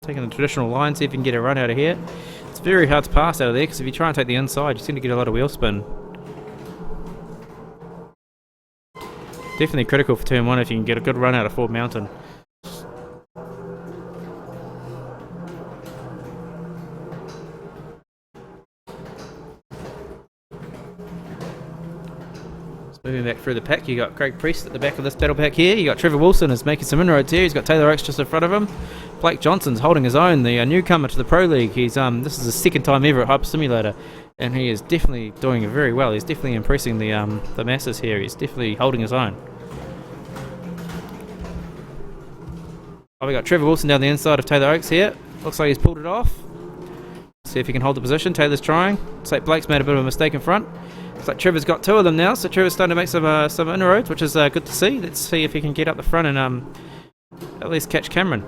Taking the traditional line, see if he can get a run out of here. It's very hard to pass out of there because if you try and take the inside, you seem to get a lot of wheel spin. Definitely critical for turn 1 if you can get a good run out of Ford Mountain. Moving back through the pack, you got Craig Priest at the back of this battle pack here. You got Trevor Wilson is making some inroads here. He's got Taylor Oakes just in front of him. Blake Johnson's holding his own, the newcomer to the Pro League. He's this is his second time ever at Hyper Stimulator, and he is definitely doing it very well. He's definitely impressing the masses here. He's definitely holding his own. Oh, we got Trevor Wilson down the inside of Taylor Oakes here. Looks like he's pulled it off. See if he can hold the position. Taylor's trying. Looks like Blake's made a bit of a mistake in front. Looks like Trevor's got 2 of them now, so Trevor's starting to make some inroads, which is good to see. Let's see if he can get up the front and at least catch Cameron.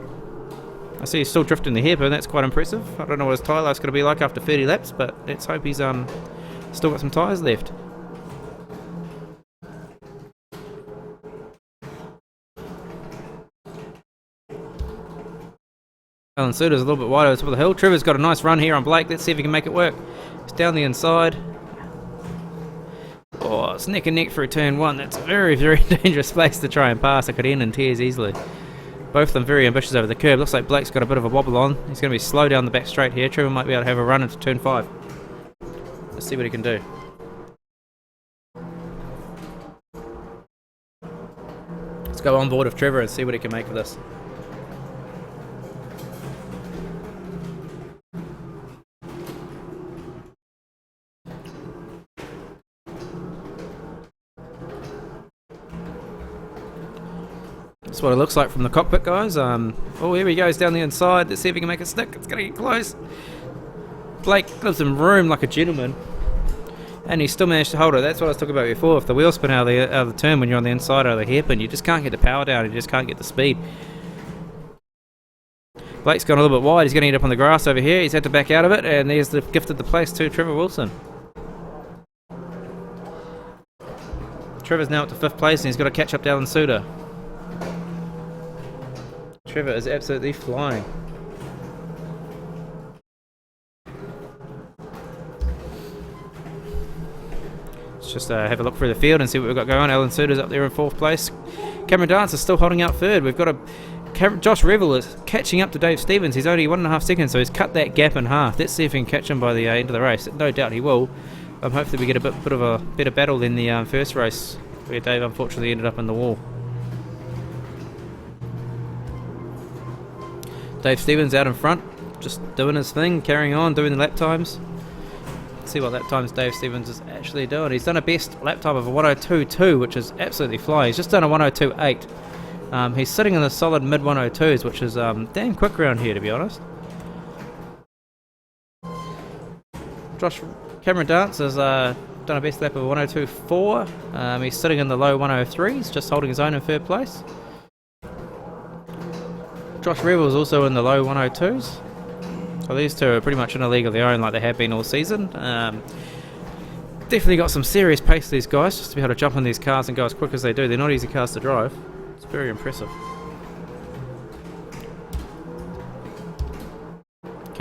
I see he's still drifting the hairpin, that's quite impressive. I don't know what his tyre life's going to be like after 30 laps, but let's hope he's still got some tyres left. Alan Suter's a little bit wide over the top of the hill. Trevor's got a nice run here on Blake. Let's see if he can make it work. It's down the inside. Oh, it's neck and neck through turn 1. That's a very, very dangerous place to try and pass. It could end in tears easily. Both of them very ambitious over the curb. Looks like Blake's got a bit of a wobble on. He's going to be slow down the back straight here. Trevor might be able to have a run into turn 5. Let's see what he can do. Let's go on board with Trevor and see what he can make of this. That's what it looks like from the cockpit, guys. Oh, here he goes down the inside. Let's see if he can make it stick. It's going to get close. Blake gives him room like a gentleman, and he still managed to hold it. That's what I was talking about before. If the wheel spin out of the turn when you're on the inside of the hairpin, you just can't get the power down. You just can't get the speed. Blake's gone a little bit wide. He's going to end up on the grass over here. He's had to back out of it, and there's the gifted the place to Trevor Wilson. Trevor's now up to 5th place, and he's got to catch up to Alan Suter. Trevor is absolutely flying. Let's just have a look through the field and see what we've got going on. Alan Suter's up there in 4th place. Cameron Dance is still holding out 3rd. We've got Josh Revel is catching up to Dave Stevens. He's only 1.5 seconds, so he's cut that gap in half. Let's see if he can catch him by the end of the race. No doubt he will. Hopefully we get a bit of a better battle than the first race, where Dave unfortunately ended up in the wall. Dave Stevens out in front, just doing his thing, carrying on, doing the lap times. Let's see what lap times Dave Stevens is actually doing. He's done a best lap time of a 102.2, which is absolutely flying. He's just done a 102.8. He's sitting in the solid mid 102s, which is damn quick around here, to be honest. Cameron Dance has done a best lap of 102.4. He's sitting in the low 103s, just holding his own in 3rd place. Josh Revel is also in the low 102s. So these two are pretty much in a league of their own like they have been all season. Definitely got some serious pace, these guys, just to be able to jump on these cars and go as quick as they do. They're not easy cars to drive. It's very impressive.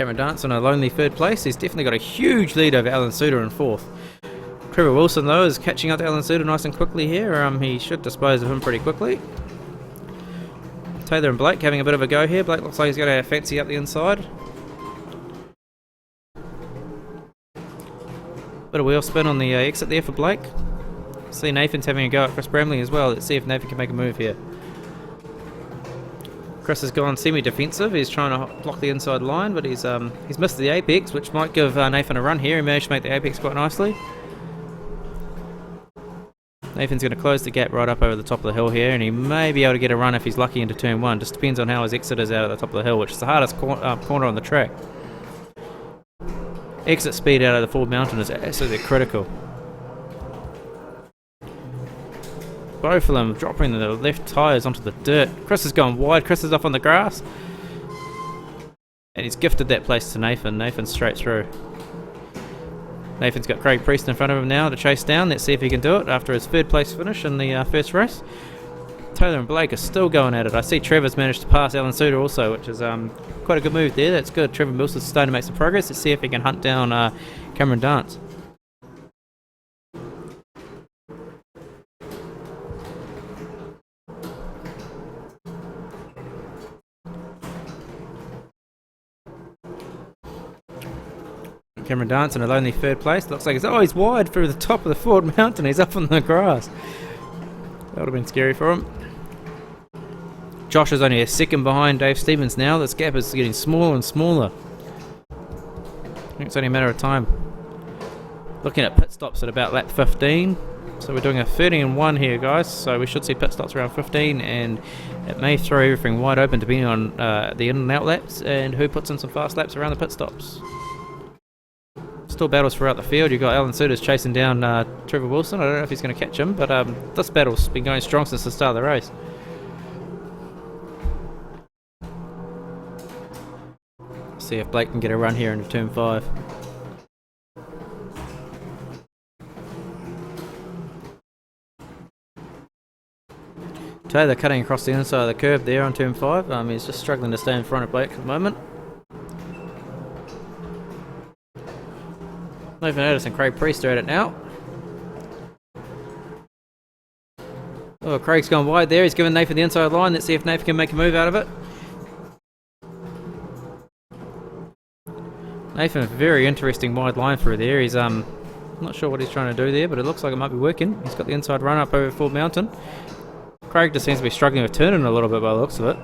Cameron Dance in a lonely third place. He's definitely got a huge lead over Alan Suter in fourth. Trevor Wilson, though, is catching up to Alan Suter nice and quickly here. He should dispose of him pretty quickly. Taylor and Blake having a bit of a go here. Blake looks like he's got a fancy up the inside. Bit of wheel spin on the exit there for Blake. See Nathan's having a go at Chris Bramley as well. Let's see if Nathan can make a move here. Chris has gone semi-defensive. He's trying to block the inside line, but he's missed the apex, which might give Nathan a run here. He managed to make the apex quite nicely. Nathan's going to close the gap right up over the top of the hill here, and he may be able to get a run if he's lucky into turn 1. Just depends on how his exit is out at the top of the hill, which is the hardest corner on the track. Exit speed out of the Ford Mountain is absolutely critical. Both of them dropping the left tyres onto the dirt. Chris has gone wide. Chris is off on the grass. And he's gifted that place to Nathan. Nathan's straight through. Nathan's got Craig Priest in front of him now to chase down. Let's see if he can do it after his third place finish in the first race. Taylor and Blake are still going at it. I see Trevor's managed to pass Alan Suter also, which is quite a good move there. That's good. Trevor Wilson's starting to make some progress. Let's see if he can hunt down Cameron Dance. Cameron Dance in a lonely third place. Looks like he's wide through the top of the Ford Mountain. He's up on the grass. That would have been scary for him. Josh is only a second behind Dave Stevens now. This gap is getting smaller and smaller. I think it's only a matter of time. Looking at pit stops at about lap 15. So we're doing a 30 and 1 here, guys. So we should see pit stops around 15, and it may throw everything wide open depending on the in and out laps and who puts in some fast laps around the pit stops. Still battles throughout the field. You've got Alan Suiters chasing down Trevor Wilson. I don't know if he's going to catch him, but this battle's been going strong since the start of the race. See if Blake can get a run here into turn 5. Taylor cutting across the inside of the curb there on turn 5. He's just struggling to stay in front of Blake at the moment. Nathan Addis and Craig Priest are at it now. Oh, Craig's gone wide there. He's given Nathan the inside line. Let's see if Nathan can make a move out of it. Nathan, a very interesting wide line through there. He's not sure what he's trying to do there, but it looks like it might be working. He's got the inside run up over Ford Mountain. Craig just seems to be struggling with turning a little bit by the looks of it.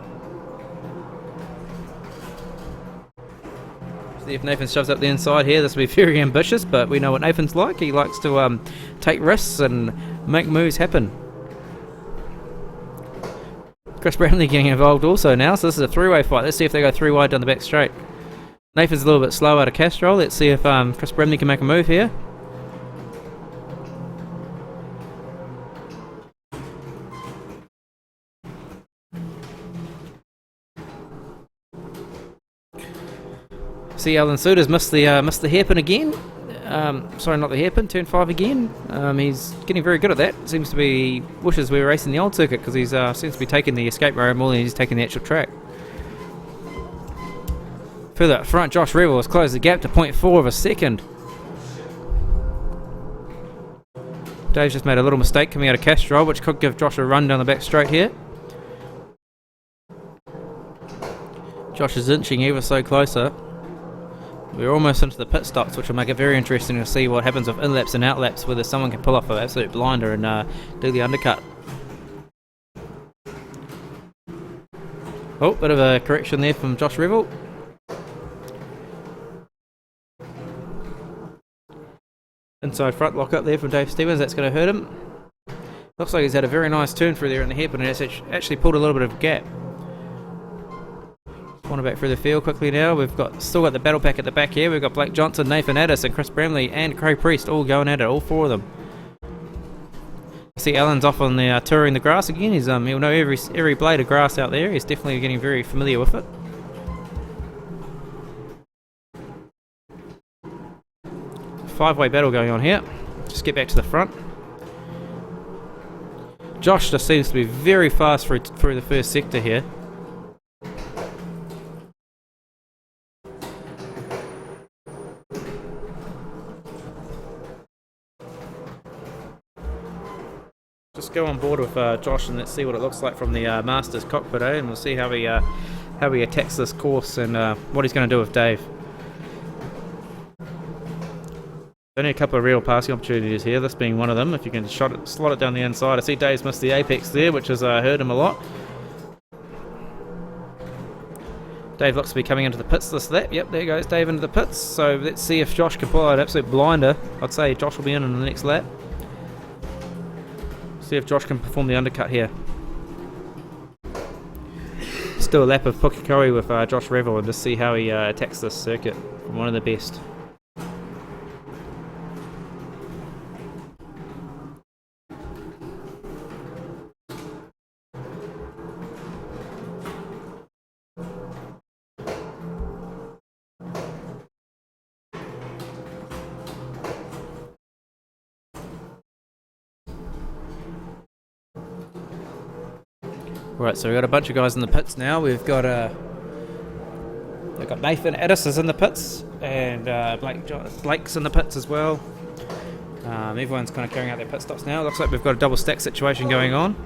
See if Nathan shoves up the inside here. This will be very ambitious, but we know what Nathan's like. He likes to take risks and make moves happen. Chris Bramley getting involved also now, so this is a three-way fight. Let's see if they go 3 wide down the back straight. Nathan's a little bit slow out of Castrol. Let's see if Chris Bramley can make a move here. See, Alan Suter's missed the hairpin again. Sorry, not the hairpin. Turn 5 again. He's getting very good at that. Seems to be wishes we were racing the old circuit, because he's seems to be taking the escape road more than he's taking the actual track. Further up front, Josh Revel has closed the gap to 0.4 of a second. Dave's just made a little mistake coming out of Castrol, which could give Josh a run down the back straight here. Josh is inching ever so closer. We're almost into the pit stops, which will make it very interesting to see what happens with in-laps and out-laps, whether someone can pull off an absolute blinder and do the undercut. Oh, bit of a correction there from Josh Revel. Inside front lock up there from Dave Stevens, that's going to hurt him. Looks like he's had a very nice turn through there in the hairpin, and it's actually pulled a little bit of a gap. Wander back through the field quickly now. We've still got the battle pack at the back here. We've got Blake Johnson, Nathan Addis and Chris Bramley and Craig Priest all going at it, all 4 of them. See Alan's off on the touring the grass again. He'll know every blade of grass out there. He's definitely getting very familiar with it. Five-way battle going on here. Just get back to the front. Josh just seems to be very fast through the first sector here. just go on board with Josh and let's see what it looks like from the Masters cockpit, and we'll see how he attacks this course and what he's going to do with Dave. Only a couple of real passing opportunities here, this being one of them. If you can slot it down the inside. I see Dave's missed the apex there, which has hurt him a lot. Dave looks to be coming into the pits this lap. Yep, there goes Dave into the pits. So let's see if Josh can pull out an absolute blinder. I'd say Josh will be in the next lap. See if Josh can perform the undercut here. Still a lap of Pukekohe with Josh Revel, and just see how he attacks this circuit. One of the best. Right, so we've got a bunch of guys in the pits now. We've got Nathan Addis is in the pits, and Blake's in the pits as well. Everyone's kind of carrying out their pit stops now. Looks like we've got a double stack situation going on.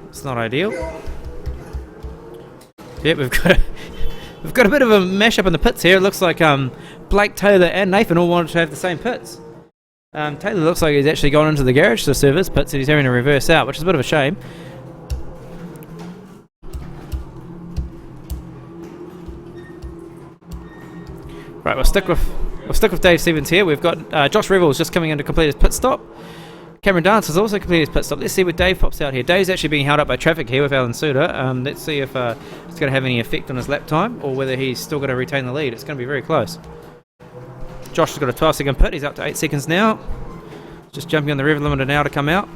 It's not ideal. Yep, we've got a bit of a mashup in the pits here. It looks like Blake, Taylor, and Nathan all wanted to have the same pits. Taylor looks like he's actually gone into the garage to serve his pits and he's having to reverse out, which is a bit of a shame. Right, we'll stick with Dave Stevens here. We've got Josh Revel's just coming in to complete his pit stop. Cameron Dance has also completed his pit stop. Let's see what Dave pops out here. Dave's actually being held up by traffic here with Alan Suter. Let's see if it's going to have any effect on his lap time or whether he's still going to retain the lead. It's going to be very close. Josh has got a 12-second pit. He's up to 8 seconds now. Just jumping on the rev limiter now to come out.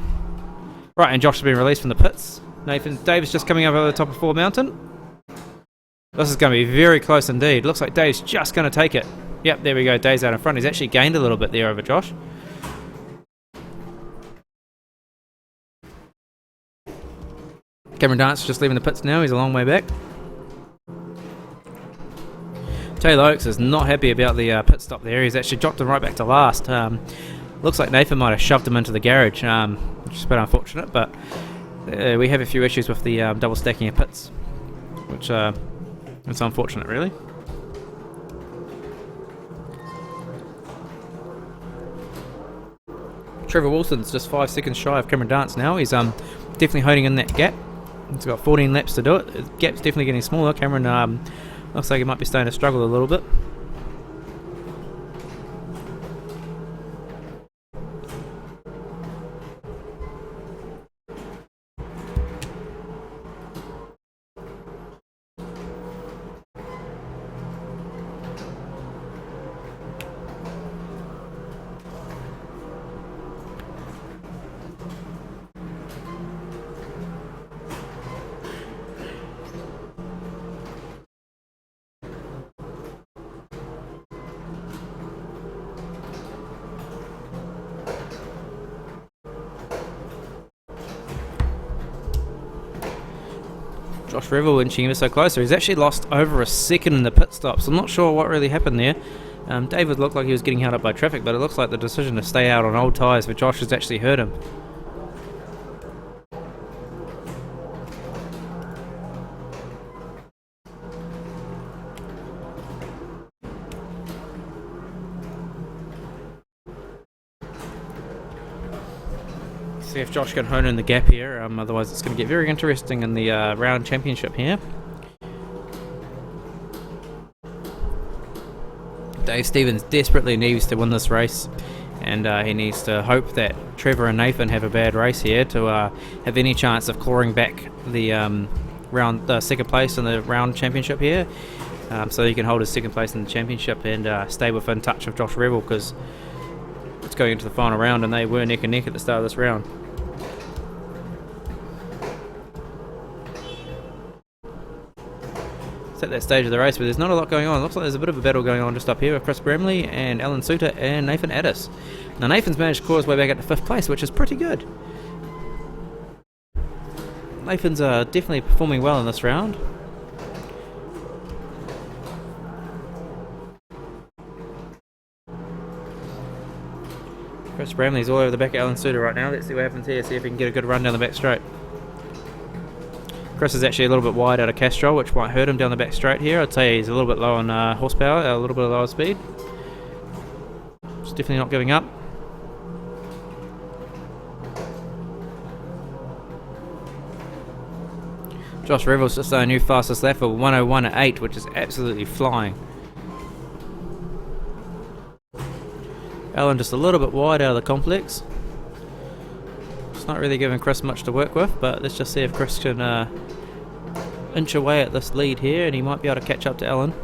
Right, and Josh has been released from the pits. Dave's just coming over the top of Four Mountain. This is going to be very close indeed. Looks like Dave's just going to take it. Yep, there we go. Dave's out in front. He's actually gained a little bit there over Josh. Cameron Dance is just leaving the pits now. He's a long way back. Taylor Oakes is not happy about the pit stop there. He's actually dropped him right back to last. Looks like Nathan might have shoved him into the garage, which is a bit unfortunate, but we have a few issues with the double stacking of pits, which it's unfortunate really. Trevor Wilson's just 5 seconds shy of Cameron Dance now. He's definitely holding in that gap. He's got 14 laps to do it. The gap's definitely getting smaller. Cameron looks like he might be starting to struggle a little bit. Josh Revel inching ever so closer. He's actually lost over a second in the pit stop, so I'm not sure what really happened there. David looked like he was getting held up by traffic, but it looks like the decision to stay out on old tyres for Josh has actually hurt him. See if Josh can hone in the gap here, otherwise it's going to get very interesting in the round championship here. Dave Stevens desperately needs to win this race, and he needs to hope that Trevor and Nathan have a bad race here to have any chance of clawing back the second place in the round championship here, so he can hold his second place in the championship and stay within touch of Josh Revel, because it's going into the final round and they were neck and neck at the start of this round. It's at that stage of the race where there's not a lot going on. It looks like there's a bit of a battle going on just up here with Chris Bramley and Alan Suter and Nathan Addis. Now Nathan's managed to claw his way back up to 5th place, which is pretty good. Nathan's definitely performing well in this round. Chris Bramley's all over the back of Alan Suter right now. Let's see what happens here, see if he can get a good run down the back straight. Chris is actually a little bit wide out of Castrol, which might hurt him down the back straight here. I'd say he's a little bit low on horsepower, a little bit lower speed. He's definitely not giving up. Josh Revels just our new fastest lap for 101.8, which is absolutely flying. Alan just a little bit wide out of the complex. It's not really giving Chris much to work with, but let's just see if Chris can inch away at this lead here, and he might be able to catch up to Alan.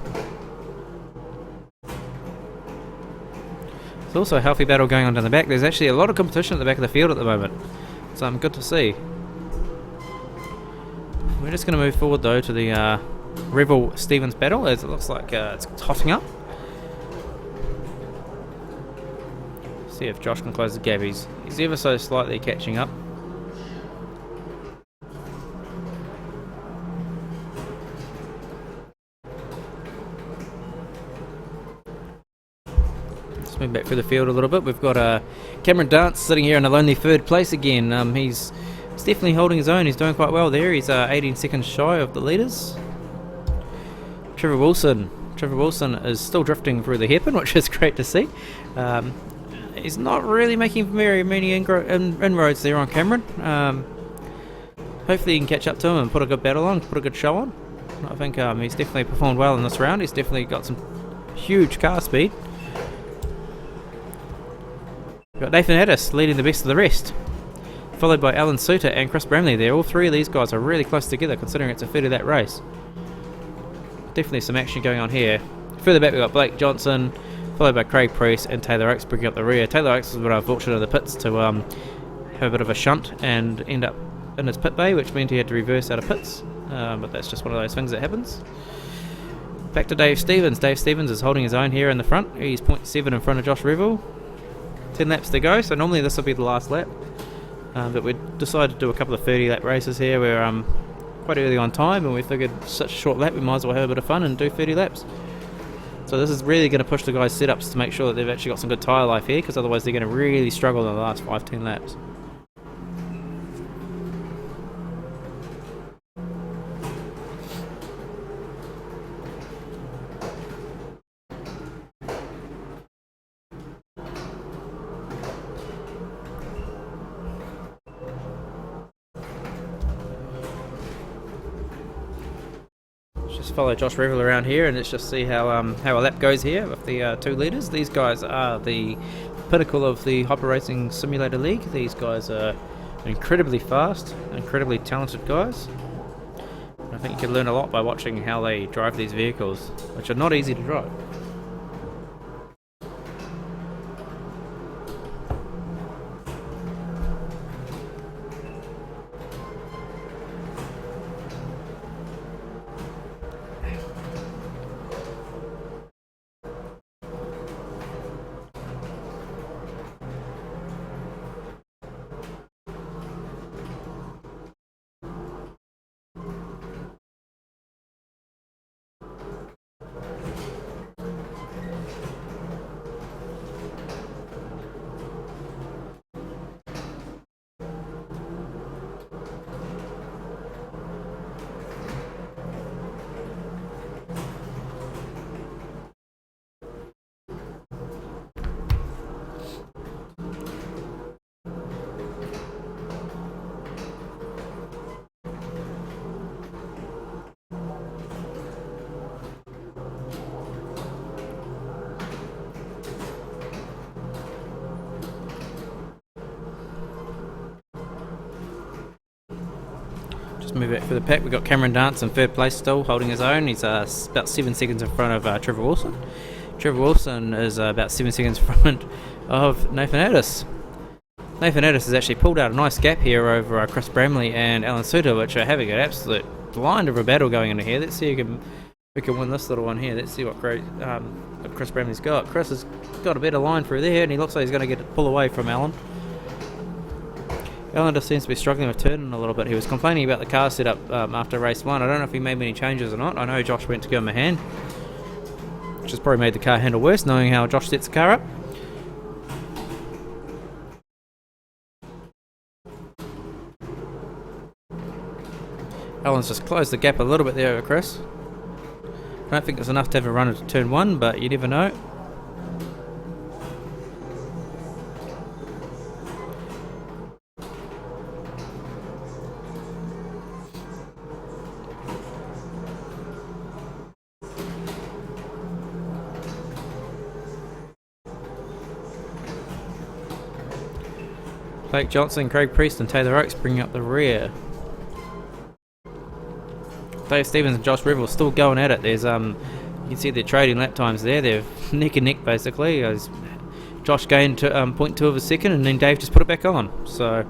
There's also a healthy battle going on down the back. There's actually a lot of competition at the back of the field at the moment, so good to see. We're just going to move forward though to the Revel-Stevens battle, as it looks like it's hotting up. See if Josh can close the gap. He's ever so slightly catching up. Let's move back through the field a little bit. We've got Cameron Dance sitting here in a lonely third place again. He's definitely holding his own. He's doing quite well there. He's 18 seconds shy of the leaders. Trevor Wilson is still drifting through the hairpin, which is great to see. He's not really making very many inroads there on Cameron. Hopefully he can catch up to him and put a good battle on, put a good show on. I think he's definitely performed well in this round. He's definitely got some huge car speed. We've got Nathan Addis leading the best of the rest, followed by Alan Suter and Chris Bramley there. All three of these guys are really close together considering it's a 30 lap race. Definitely some action going on here. Further back we've got Blake Johnson, followed by Craig Priest and Taylor Oakes bringing up the rear. Taylor Oakes was a bit unfortunate in the pits to have a bit of a shunt and end up in his pit bay, which meant he had to reverse out of pits. But that's just one of those things that happens. Back to Dave Stevens. Dave Stevens is holding his own here in the front. He's 0.7 in front of Josh Revel. 10 laps to go, so normally this will be the last lap. But we decided to do a couple of 30 lap races here. We're quite early on time, and we figured such a short lap we might as well have a bit of fun and do 30 laps. So this is really going to push the guys' setups to make sure that they've actually got some good tyre life here, because otherwise they're going to really struggle in the last 5-10 laps. Follow Josh Revel around here, and let's just see how a lap goes here with the two leaders. These guys are the pinnacle of the Hyper Racing Simulator League. These guys are incredibly fast, incredibly talented guys. I think you can learn a lot by watching how they drive these vehicles, which are not easy to drive. Move back for the pack. We've got Cameron Dance in third place still, holding his own. He's about 7 seconds in front of Trevor Wilson. Trevor Wilson is about 7 seconds in front of Nathan Addis. Nathan Addis has actually pulled out a nice gap here over Chris Bramley and Alan Suter, which are having an absolute blind of a battle going into here. Let's see who can win this little one here. Let's see what Chris Bramley's got. Chris has got a better line through there, and he looks like he's going to pull away from Alan. Alan just seems to be struggling with turning a little bit. He was complaining about the car setup after race 1. I don't know if he made many changes or not. I know Josh went to give him a hand, which has probably made the car handle worse, knowing how Josh sets the car up. Alan's just closed the gap a little bit there over Chris. I don't think it's enough to have a run into turn 1, but you never know. Blake Johnson, Craig Priest and Taylor Oakes bringing up the rear. Dave Stevens and Josh Revel still going at it. There's you can see the trading lap times there. They're neck and neck basically. As Josh gained 0.2 of a second and then Dave just put it back on. So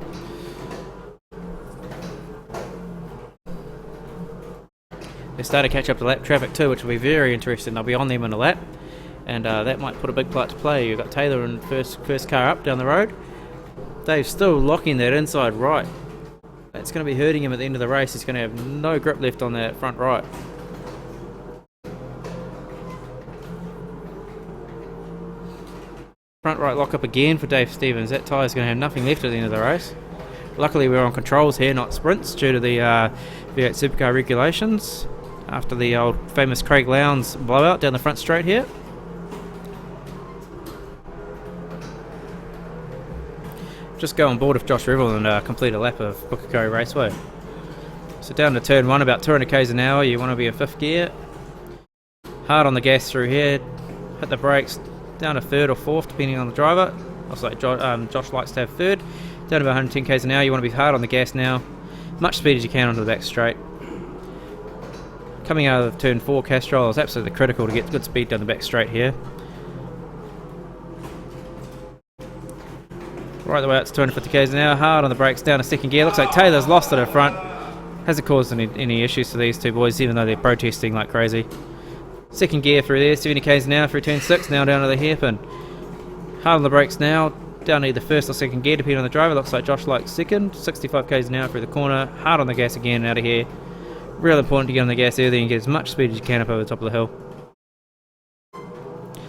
they start to catch up to lap traffic too, which will be very interesting. They'll be on them in a lap, and that might put a big part to play. You've got Taylor in first car up down the road. Dave's still locking that inside right. That's going to be hurting him at the end of the race. He's going to have no grip left on that front right. Front right lock up again for Dave Stevens. That tyre's going to have nothing left at the end of the race. Luckily we're on controls here, not sprints, due to the V8 Supercar regulations after the old famous Craig Lowndes blowout down the front straight here. Just go on board with Josh Revel and complete a lap of Pukekohe Raceway. So down to turn 1, about 200 k's an hour, you want to be in 5th gear. Hard on the gas through here, hit the brakes down to 3rd or 4th depending on the driver. Also, Josh likes to have 3rd. Down to about 110 k's an hour, you want to be hard on the gas now. Much speed as you can onto the back straight. Coming out of turn 4, Castrol is absolutely critical to get good speed down the back straight here. Right the way out to 250 k's an hour, hard on the brakes, down to 2nd gear. Looks like Taylor's lost it at front. Hasn't caused any issues to these two boys, even though they're protesting like crazy. 2nd gear through there, 70 k's an hour through turn 6, now down to the hairpin. Hard on the brakes now, down to either 1st or 2nd gear, depending on the driver. Looks like Josh likes 2nd, 65 k's an hour through the corner. Hard on the gas again out of here. Real important to get on the gas early and get as much speed as you can up over the top of the hill.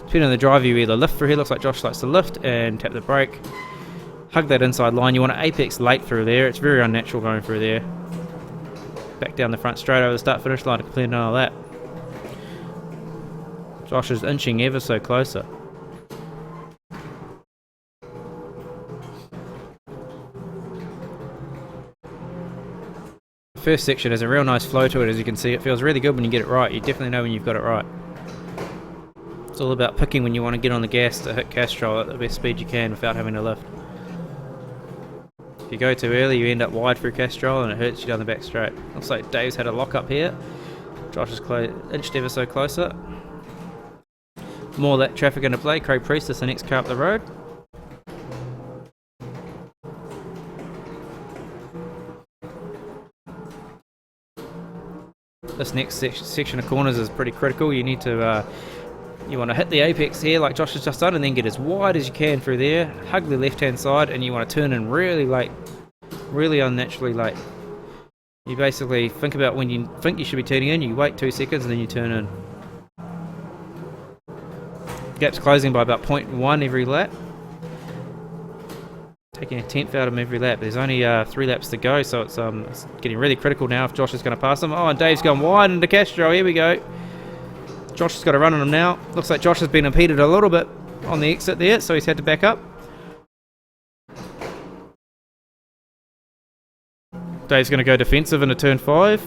Depending on the driver, you either lift through here. Looks like Josh likes to lift and tap the brake. Hug that inside line. You want to apex late through there. It's very unnatural going through there. Back down the front straight over the start finish line to complete another lap. Josh is inching ever so closer. The first section has a real nice flow to it, as you can see. It feels really good when you get it right. You definitely know when you've got it right. It's all about picking when you want to get on the gas to hit Castrol at the best speed you can without having to lift. If you go too early, you end up wide through Castrol and it hurts you down the back straight. Looks like Dave's had a lock up here. Josh is inched ever so closer. More of that traffic into play. Craig Priest is the next car up the road. This next section of corners is pretty critical. You need to you want to hit the apex here like Josh has just done and then get as wide as you can through there. Hug the left hand side and you want to turn in really late. Really unnaturally late. You basically think about when you think you should be turning in, you wait 2 seconds and then you turn in. Gap's closing by about 0.1 every lap. Taking a 10th out of him every lap. There's only 3 laps to go, so it's getting really critical now if Josh is going to pass him. Oh, and Dave's gone wide into Castrol. Here we go. Josh has got a run on him now. Looks like Josh has been impeded a little bit on the exit there, so he's had to back up. Dave's going to go defensive into turn 5.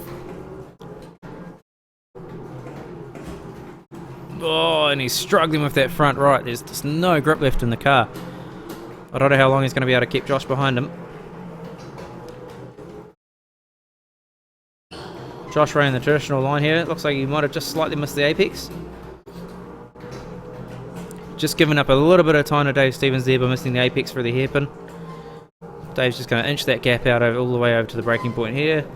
Oh, and he's struggling with that front right. There's just no grip left in the car. I don't know how long he's going to be able to keep Josh behind him. Josh ran the traditional line here. It looks like he might have just slightly missed the apex. Just giving up a little bit of time to Dave Stevens there by missing the apex for the hairpin. Dave's just going to inch that gap out all the way over to the braking point here.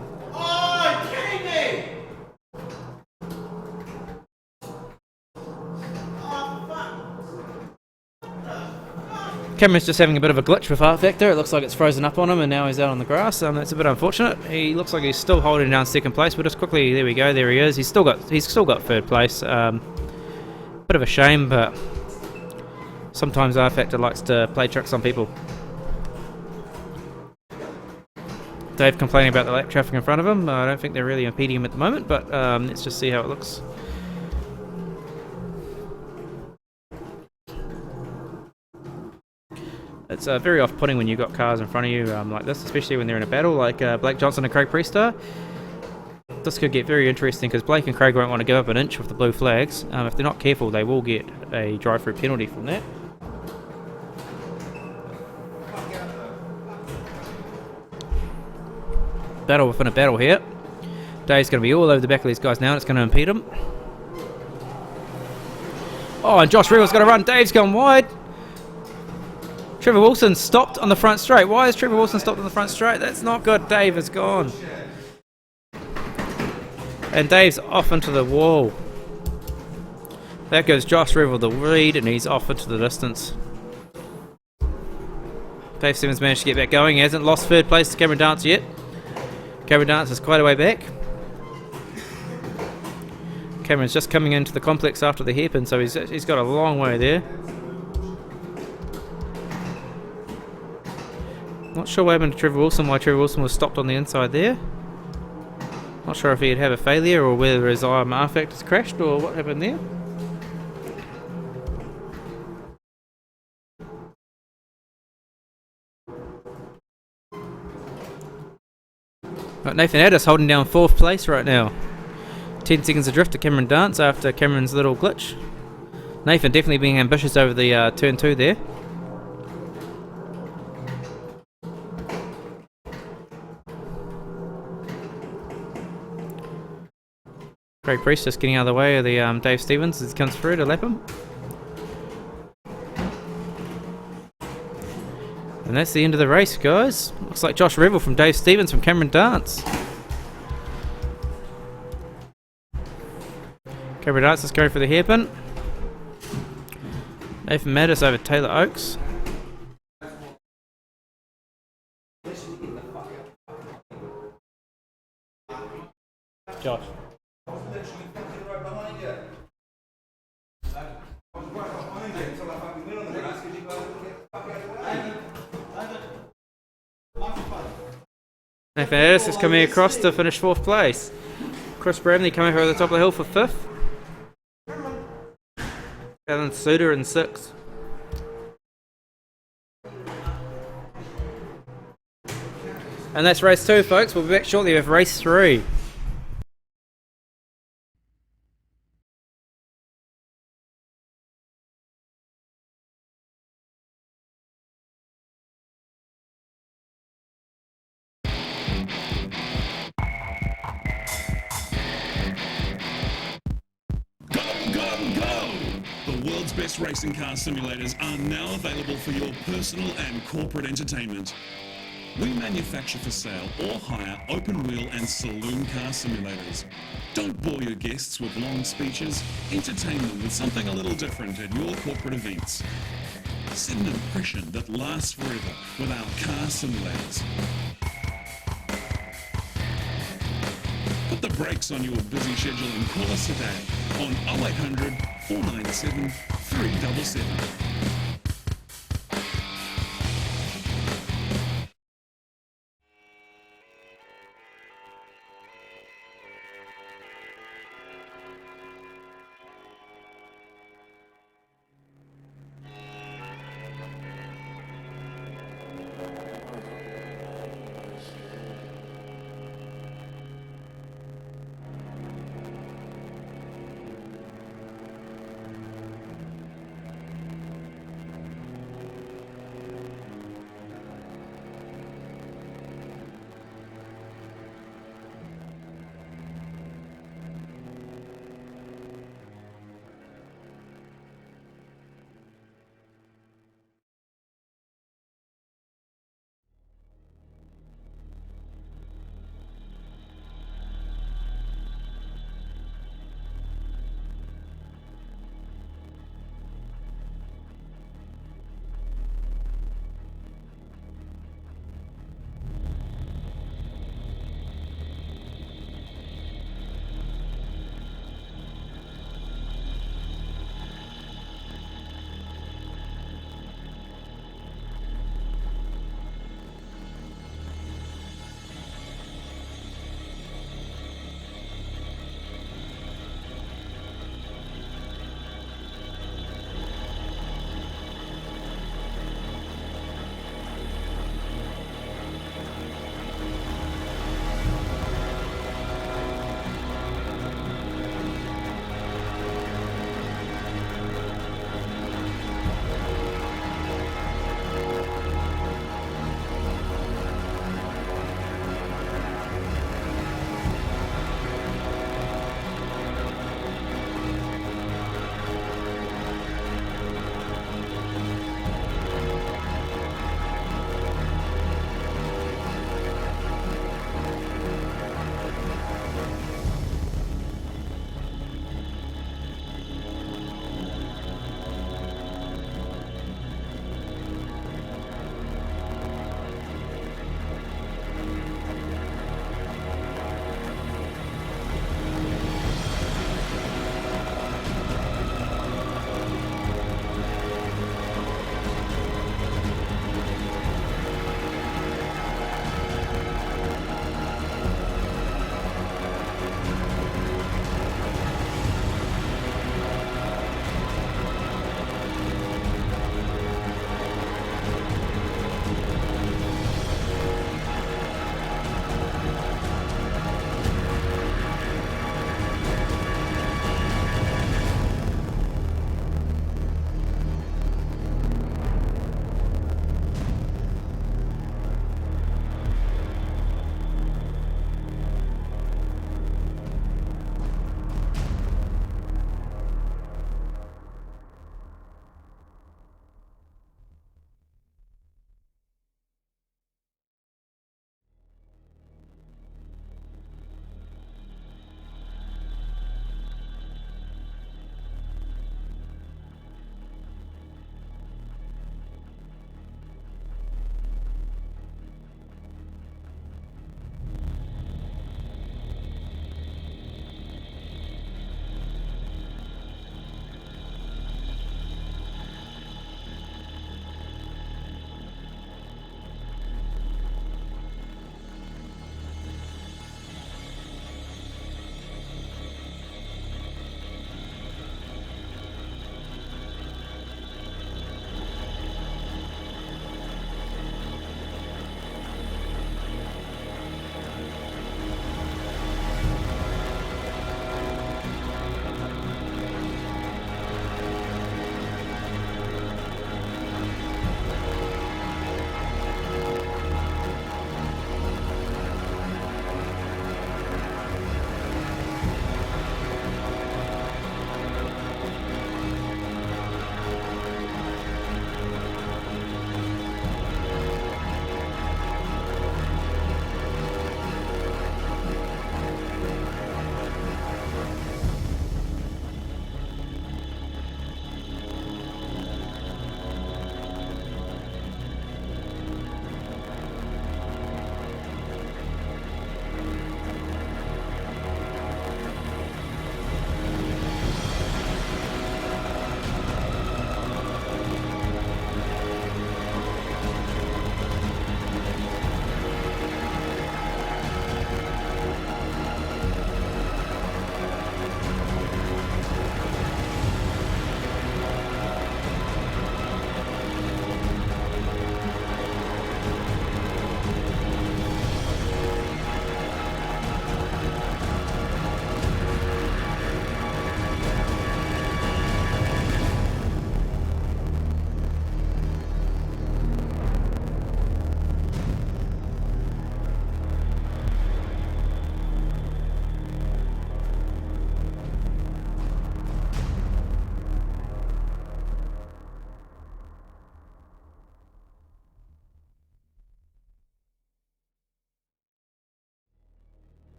Camera's just having a bit of a glitch with Art Factor. It looks like it's frozen up on him and now he's out on the grass. That's a bit unfortunate. He looks like he's still holding down 2nd place, but just quickly, there we go, there he is. He's still got 3rd place. Bit of a shame, but sometimes Art Factor likes to play tricks on people. Dave complaining about the lap traffic in front of him. I don't think they're really impeding him at the moment, but let's just see how it looks. It's very off-putting when you've got cars in front of you like this, especially when they're in a battle like Blake Johnson and Craig Priest are. This could get very interesting because Blake and Craig won't want to give up an inch with the blue flags. If they're not careful, they will get a drive-through penalty from that. Battle within a battle here. Dave's going to be all over the back of these guys now, and it's going to impede him. Oh, and Josh Reville's going to run. Dave's gone wide. Trevor Wilson stopped on the front straight. Why is Trevor Wilson stopped on the front straight? That's not good. Dave is gone. And Dave's off into the wall. That gives Josh Reville the lead, and he's off into the distance. Dave Stevens managed to get back going. He hasn't lost third place to Cameron Dance yet. Cameron Dance is quite a way back. Cameron's just coming into the complex after the hairpin, so he's got a long way there. Not sure what happened to Trevor Wilson, why Trevor Wilson was stopped on the inside there. Not sure if he'd have a failure or whether his IMR factors crashed or what happened there. Got Nathan Addis holding down 4th place right now. 10 seconds adrift to Cameron Dance after Cameron's little glitch. Nathan definitely being ambitious over the turn 2 there. Craig Priest just getting out of the way of the Dave Stevens as he comes through to lap him. And that's the end of the race, guys. Looks like Josh Reville from Dave Stevens from Cameron Dance. Cameron Dance is going for the hairpin. Nathan Mattis over Taylor Oakes. Josh. Nathan Addis is coming across to finish 4th place. Chris Bramley coming over the top of the hill for 5th. Alan Suter in 6th. And that's race 2, folks. We'll be back shortly with race 3. Best racing car simulators are now available for your personal and corporate entertainment. We manufacture for sale or hire open wheel and saloon car simulators. Don't bore your guests with long speeches. Entertain them with something a little different at your corporate events. Set an impression that lasts forever with our car simulators. Put the brakes on your busy schedule and call us today on 0800 497 377.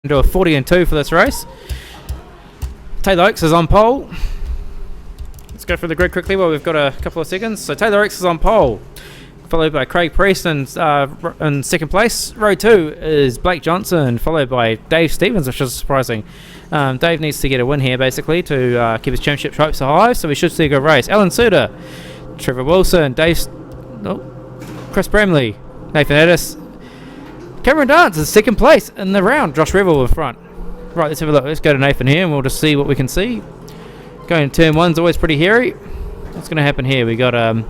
Do a 40-2 for this race. Taylor Oakes is on pole. Let's go through the grid quickly while we've got a couple of seconds. So Taylor Oakes is on pole, followed by Craig Priest in second place. Row 2 is Blake Johnson, followed by Dave Stevens, which is surprising. Dave needs to get a win here, basically, to keep his championship hopes high, so we should see a good race. Alan Suter, Trevor Wilson, Chris Bramley, Nathan Addis. Cameron Dance is second place in the round. Josh Revel in front. Right, let's have a look. Let's go to Nathan here, and we'll just see what we can see. Going to turn 1's always pretty hairy. What's going to happen here? We got a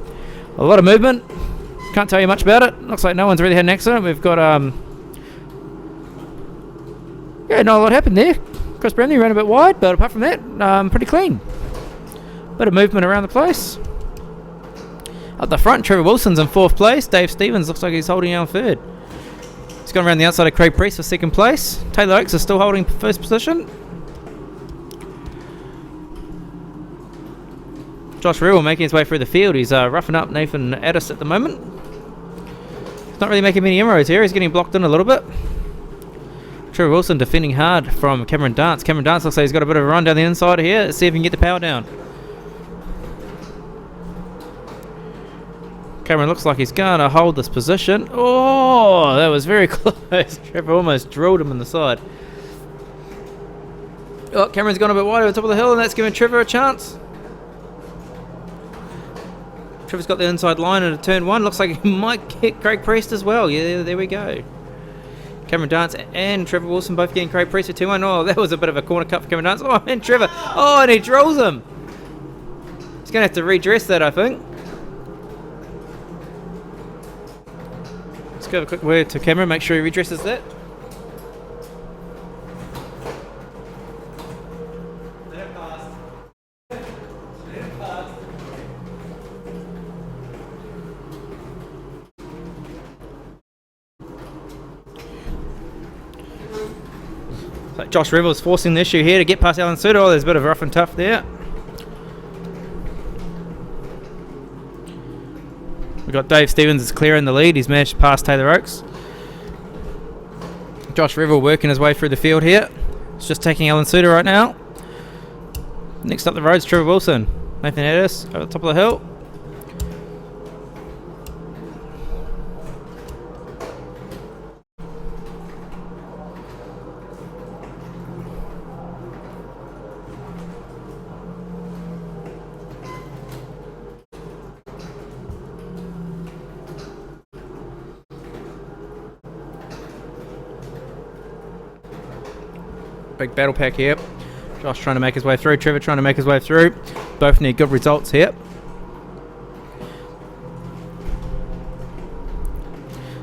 lot of movement. Can't tell you much about it. Looks like no one's really had an accident. We've got yeah, not a lot happened there. Chris Bramley ran a bit wide, but apart from that, pretty clean. Bit of movement around the place. Up the front, Trevor Wilson's in 4th place. Dave Stevens looks like he's holding on 3rd. He's gone around the outside of Craig Priest for 2nd place. Taylor Oakes is still holding 1st position. Josh Rewell making his way through the field. He's roughing up Nathan Addis at the moment. He's not really making many inroads here. He's getting blocked in a little bit. Trevor Wilson defending hard from Cameron Dance. Cameron Dance looks like he's got a bit of a run down the inside here. Let's see if he can get the power down. Cameron looks like he's going to hold this position. Oh, that was very close. Trevor almost drilled him in the side. Oh, Cameron's gone a bit wide over the top of the hill, and that's giving Trevor a chance. Trevor's got the inside line into turn 1. Looks like he might hit Craig Priest as well. Yeah, there we go. Cameron Dance and Trevor Wilson both getting Craig Priest for 2-1. Oh, that was a bit of a corner cut for Cameron Dance. Oh, and Trevor. Oh, and he drills him. He's going to have to redress that, I think. Let's give a quick word to Cameron, make sure he redresses that. So Josh Revel's forcing the issue here to get past Alan Suter. Oh, there's a bit of rough and tough there. We've got Dave Stevens is clear in the lead. He's managed to pass Taylor Oakes. Josh Revel working his way through the field here. He's just taking Alan Suter right now. Next up the road's Trevor Wilson. Nathan Addis over the top of the hill. Big battle pack here. Josh trying to make his way through. Trevor trying to make his way through. Both need good results here.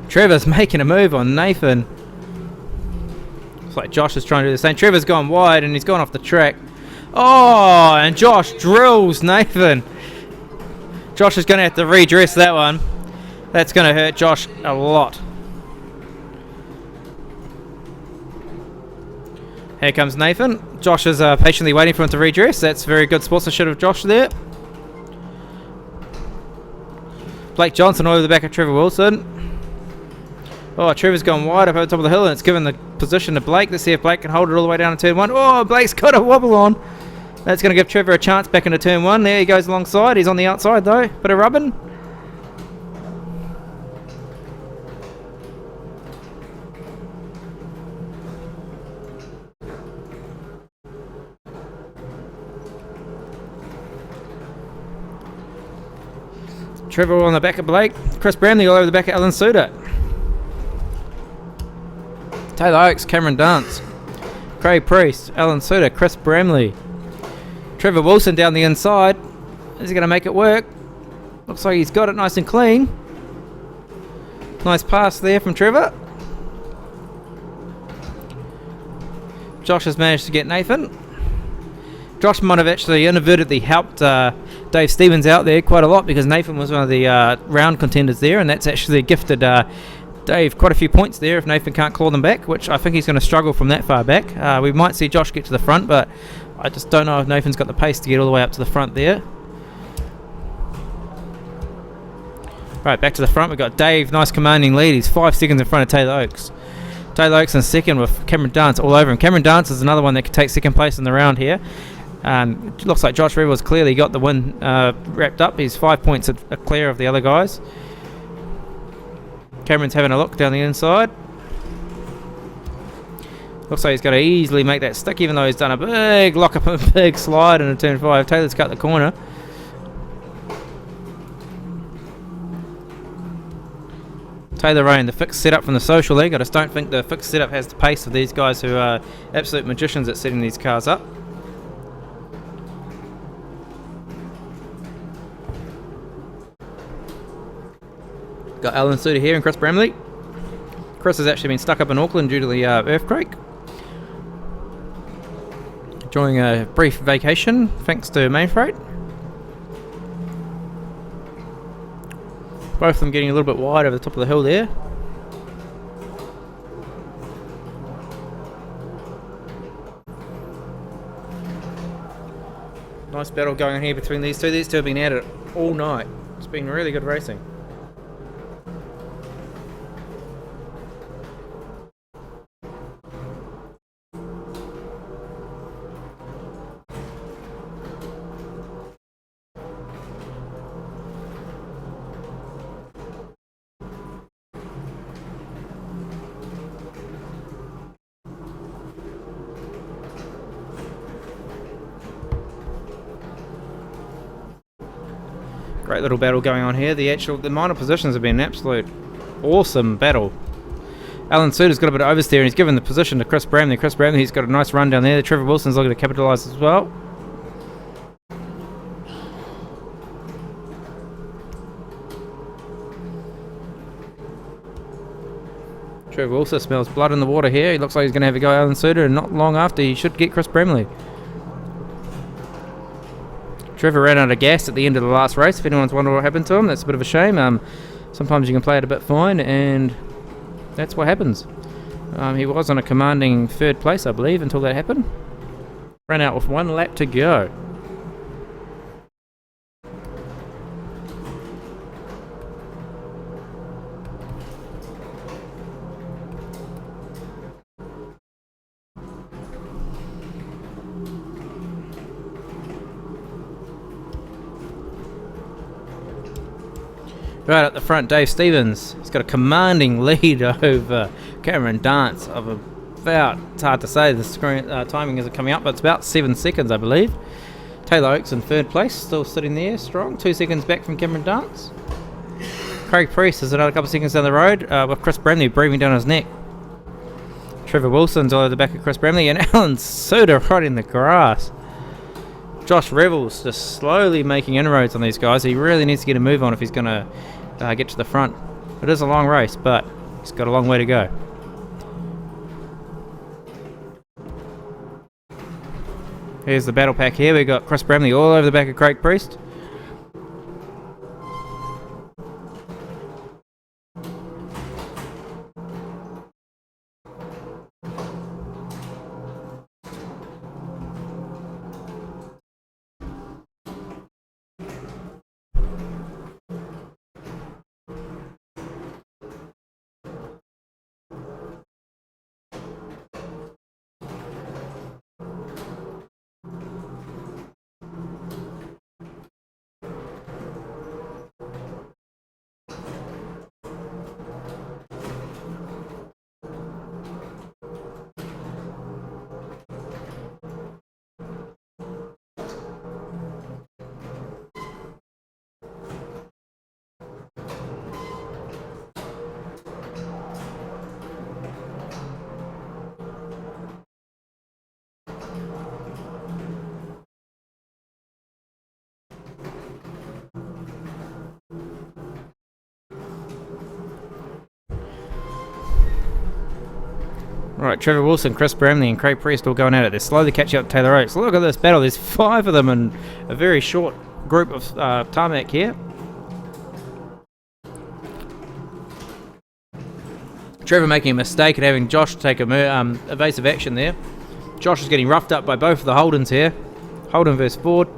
Trevor's making a move on Nathan. Looks like Josh is trying to do the same. Trevor's gone wide and he's gone off the track. Oh, and Josh drills Nathan. Josh is going to have to redress that one. That's going to hurt Josh a lot. Here comes Nathan. Josh is patiently waiting for him to redress. That's very good sportsmanship of Josh there. Blake Johnson over the back of Trevor Wilson. Oh, Trevor's gone wide up over the top of the hill, and it's given the position to Blake. Let's see if Blake can hold it all the way down to turn 1. Oh, Blake's got a wobble on. That's going to give Trevor a chance back into turn 1. There he goes alongside. He's on the outside though. Bit of rubbing. Trevor on the back of Blake. Chris Bramley all over the back of Alan Suter. Taylor Oakes, Cameron Dance. Craig Priest, Alan Suter, Chris Bramley. Trevor Wilson down the inside. Is he going to make it work? Looks like he's got it nice and clean. Nice pass there from Trevor. Josh has managed to get Nathan. Josh might have actually inadvertently helped Dave Stevens out there quite a lot, because Nathan was one of the round contenders there, and that's actually gifted Dave quite a few points there if Nathan can't claw them back, which I think he's going to struggle from that far back. We might see Josh get to the front, but I just don't know if Nathan's got the pace to get all the way up to the front there. Right, back to the front. We've got Dave, nice commanding lead. He's 5 seconds in front of Taylor Oakes. Taylor Oakes in second with Cameron Dance all over him. Cameron Dance is another one that could take second place in the round here. It looks like Josh Revels clearly got the win wrapped up. He's 5 points clear of the other guys. Cameron's having a look down the inside. Looks like he's going to easily make that stick, even though he's done a big lock up and big slide into turn 5. Taylor's cut the corner. Taylor Rain, the fixed setup from the Social League. I just don't think the fixed setup has the pace of these guys who are absolute magicians at setting these cars up. Got Alan Suter here and Chris Bramley. Chris has actually been stuck up in Auckland due to the earthquake. Enjoying a brief vacation thanks to Main Freight. Both of them getting a little bit wide over the top of the hill there. Nice battle going on here between these two. These two have been at it all night. It's been really good racing. Great little battle going on here. The minor positions have been an absolute awesome battle. Alan Suter's got a bit of oversteer and he's given the position to Chris Bramley. Chris Bramley, he's got a nice run down there. Trevor Wilson's looking to capitalise as well. Trevor also smells blood in the water here. He looks like he's going to have a go at Alan Suter, and not long after he should get Chris Bramley. Trevor ran out of gas at the end of the last race. If anyone's wondering what happened to him, that's a bit of a shame. Sometimes you can play it a bit fine, and that's what happens. He was on a commanding third place, I believe, until that happened. Ran out with 1 lap to go. Right at the front, Dave Stevens. He's got a commanding lead over Cameron Dance of about, it's hard to say, the screen timing isn't coming up, but it's about 7 seconds, I believe. Taylor Oakes in third place, still sitting there strong, 2 seconds back from Cameron Dance. Craig Priest is another couple of seconds down the road, with Chris Bramley breathing down his neck. Trevor Wilson's all over the back of Chris Bramley, and Alan Suter right in the grass. Josh Revels just slowly making inroads on these guys. He really needs to get a move on if he's going to get to the front. It is a long race, but he's got a long way to go. Here's the battle pack here. We've got Chris Bramley all over the back of Craig Priest. Right, Trevor Wilson, Chris Bramley and Craig Priest all going at it. They're slowly catching up to Taylor Oakes. Look at this battle. There's 5 of them in a very short group of tarmac here. Trevor making a mistake and having Josh take a evasive action there. Josh is getting roughed up by both of the Holdens here. Holden versus Ford.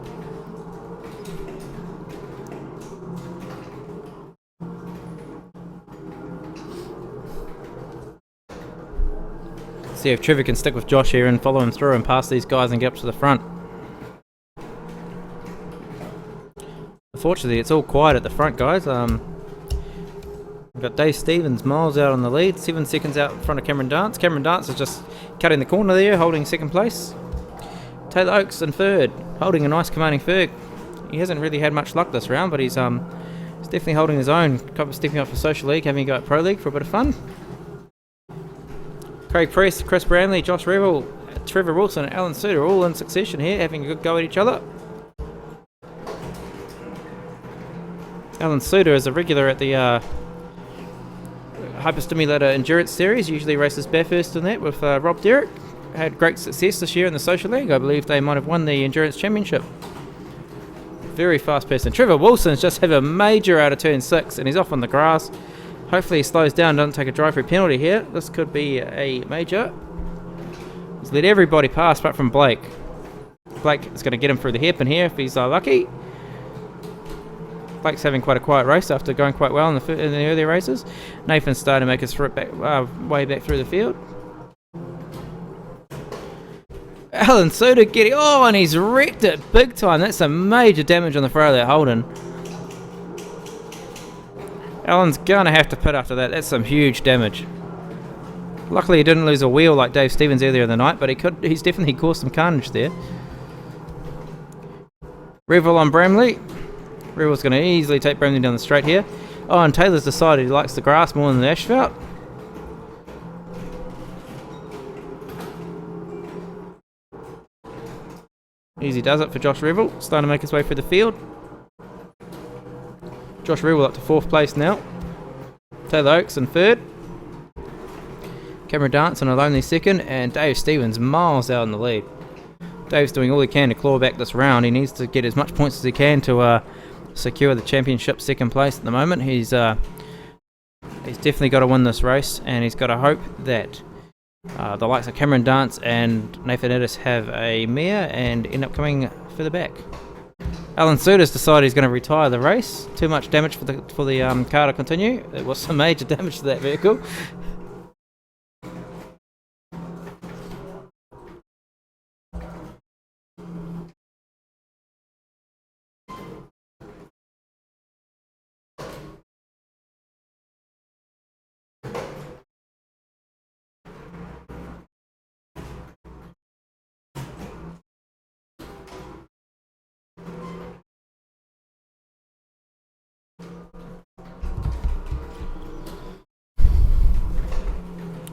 See if Trevor can stick with Josh here and follow him through and pass these guys and get up to the front. Unfortunately, it's all quiet at the front, guys. We've got Dave Stevens miles out on the lead, 7 seconds out in front of Cameron Dance. Cameron Dance is just cutting the corner there, holding second place. Taylor Oakes in third, holding a nice commanding third. He hasn't really had much luck this round, but he's definitely holding his own. Stepping up for Social League, having a go at Pro League for a bit of fun. Craig Priest, Chris Bramley, Josh Revel, Trevor Wilson and Alan Suter all in succession here, having a good go at each other. Alan Suter is a regular at the Hyper Stimulator Endurance Series, usually races Bathurst in that with Rob Derrick. Had great success this year in the Social League. I believe they might have won the Endurance Championship. Very fast person. Trevor Wilson's just had a major out of turn 6 and he's off on the grass. Hopefully he slows down, doesn't take a drive-through penalty here. This could be a major. He's let everybody pass apart from Blake. Blake is going to get him through the hairpin here if he's lucky. Blake's having quite a quiet race after going quite well in the earlier races. Nathan's starting to make his way back through the field. Alan Suter getting... Oh, and he's wrecked it big time. That's some major damage on the front of that Holden. Alan's going to have to pit after that. That's some huge damage. Luckily he didn't lose a wheel like Dave Stevens earlier in the night, but he's definitely caused some carnage there. Revel on Bramley. Revel's going to easily take Bramley down the straight here. Oh, and Taylor's decided he likes the grass more than the asphalt. Easy does it for Josh Revel, starting to make his way through the field. Josh Revel up to 4th place now. Taylor Oakes in 3rd. Cameron Dance in a lonely 2nd, and Dave Stevens miles out in the lead. Dave's doing all he can to claw back this round. He needs to get as much points as he can to secure the championship 2nd place at the moment. He's definitely got to win this race, and he's got to hope that the likes of Cameron Dance and Nathan Edis have a mare and end up coming further back. Alan Suter's decided he's going to retire the race. Too much damage for the car to continue. It was some major damage to that vehicle.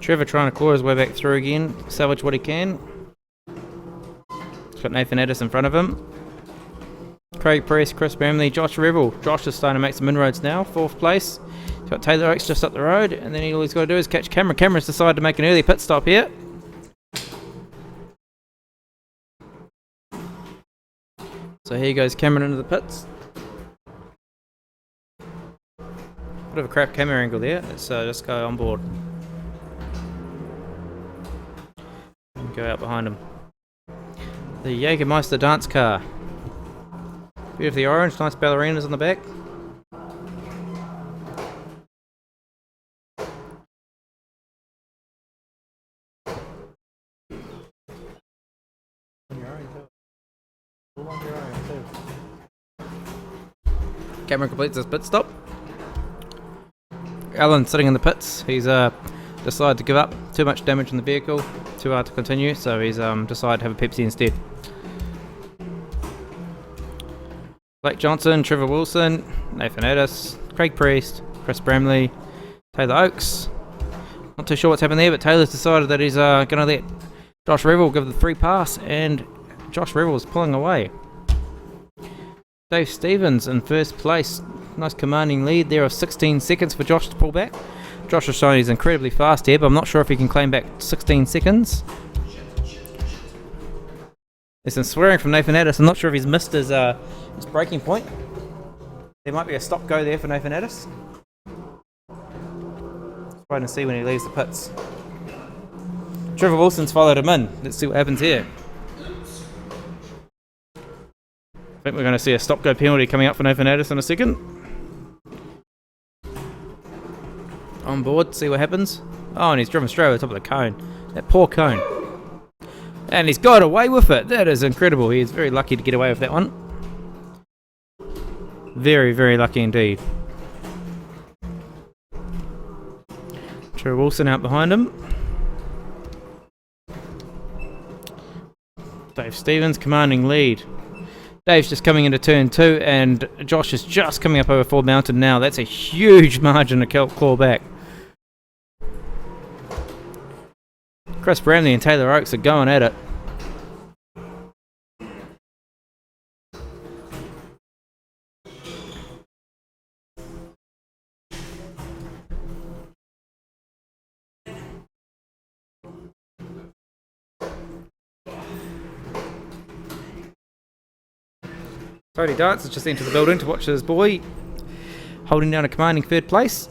Trevor trying to claw his way back through again, salvage what he can. He's got Nathan Addis in front of him. Craig Priest, Chris Bramley, Josh Revel. Josh is starting to make some inroads now, 4th place. He's got Taylor Oakes just up the road, and then all he's got to do is catch Cameron. Cameron's decided to make an early pit stop here. So here goes Cameron into the pits. Bit of a crap camera angle there. Let's just go on board. Go out behind him. The Jägermeister dance car. Beautifully orange, nice ballerinas on the back. Cameron completes his pit stop. Alan sitting in the pits. He's decided to give up. Too much damage in the vehicle. Too hard to continue, so he's decided to have a Pepsi instead. Blake Johnson, Trevor Wilson, Nathan Addis, Craig Priest, Chris Bramley, Taylor Oakes. Not too sure what's happened there, but Taylor's decided that he's going to let Josh Revel give the free pass, and Josh Revel is pulling away. Dave Stevens in 1st place. Nice commanding lead there of 16 seconds for Josh to pull back. Josh has shown he's incredibly fast here, but I'm not sure if he can claim back 16 seconds. There's some swearing from Nathan Addis. I'm not sure if he's missed his braking point. There might be a stop-go there for Nathan Addis. Let's wait and see when he leaves the pits. Trevor Wilson's followed him in. Let's see what happens here. I think we're going to see a stop-go penalty coming up for Nathan Addis in a second. On board, see what happens. Oh, and he's driven straight over the top of the cone. That poor cone. And he's got away with it. That is incredible. He is very lucky to get away with that one. Very, very lucky indeed. Trevor Wilson out behind him. Dave Stevens commanding lead. Dave's just coming into turn 2 and Josh is just coming up over Ford Mountain now. That's a huge margin to claw back. Chris Bramley and Taylor Oakes are going at it. Tony Dance has just entered the building to watch his boy holding down a commanding 3rd place.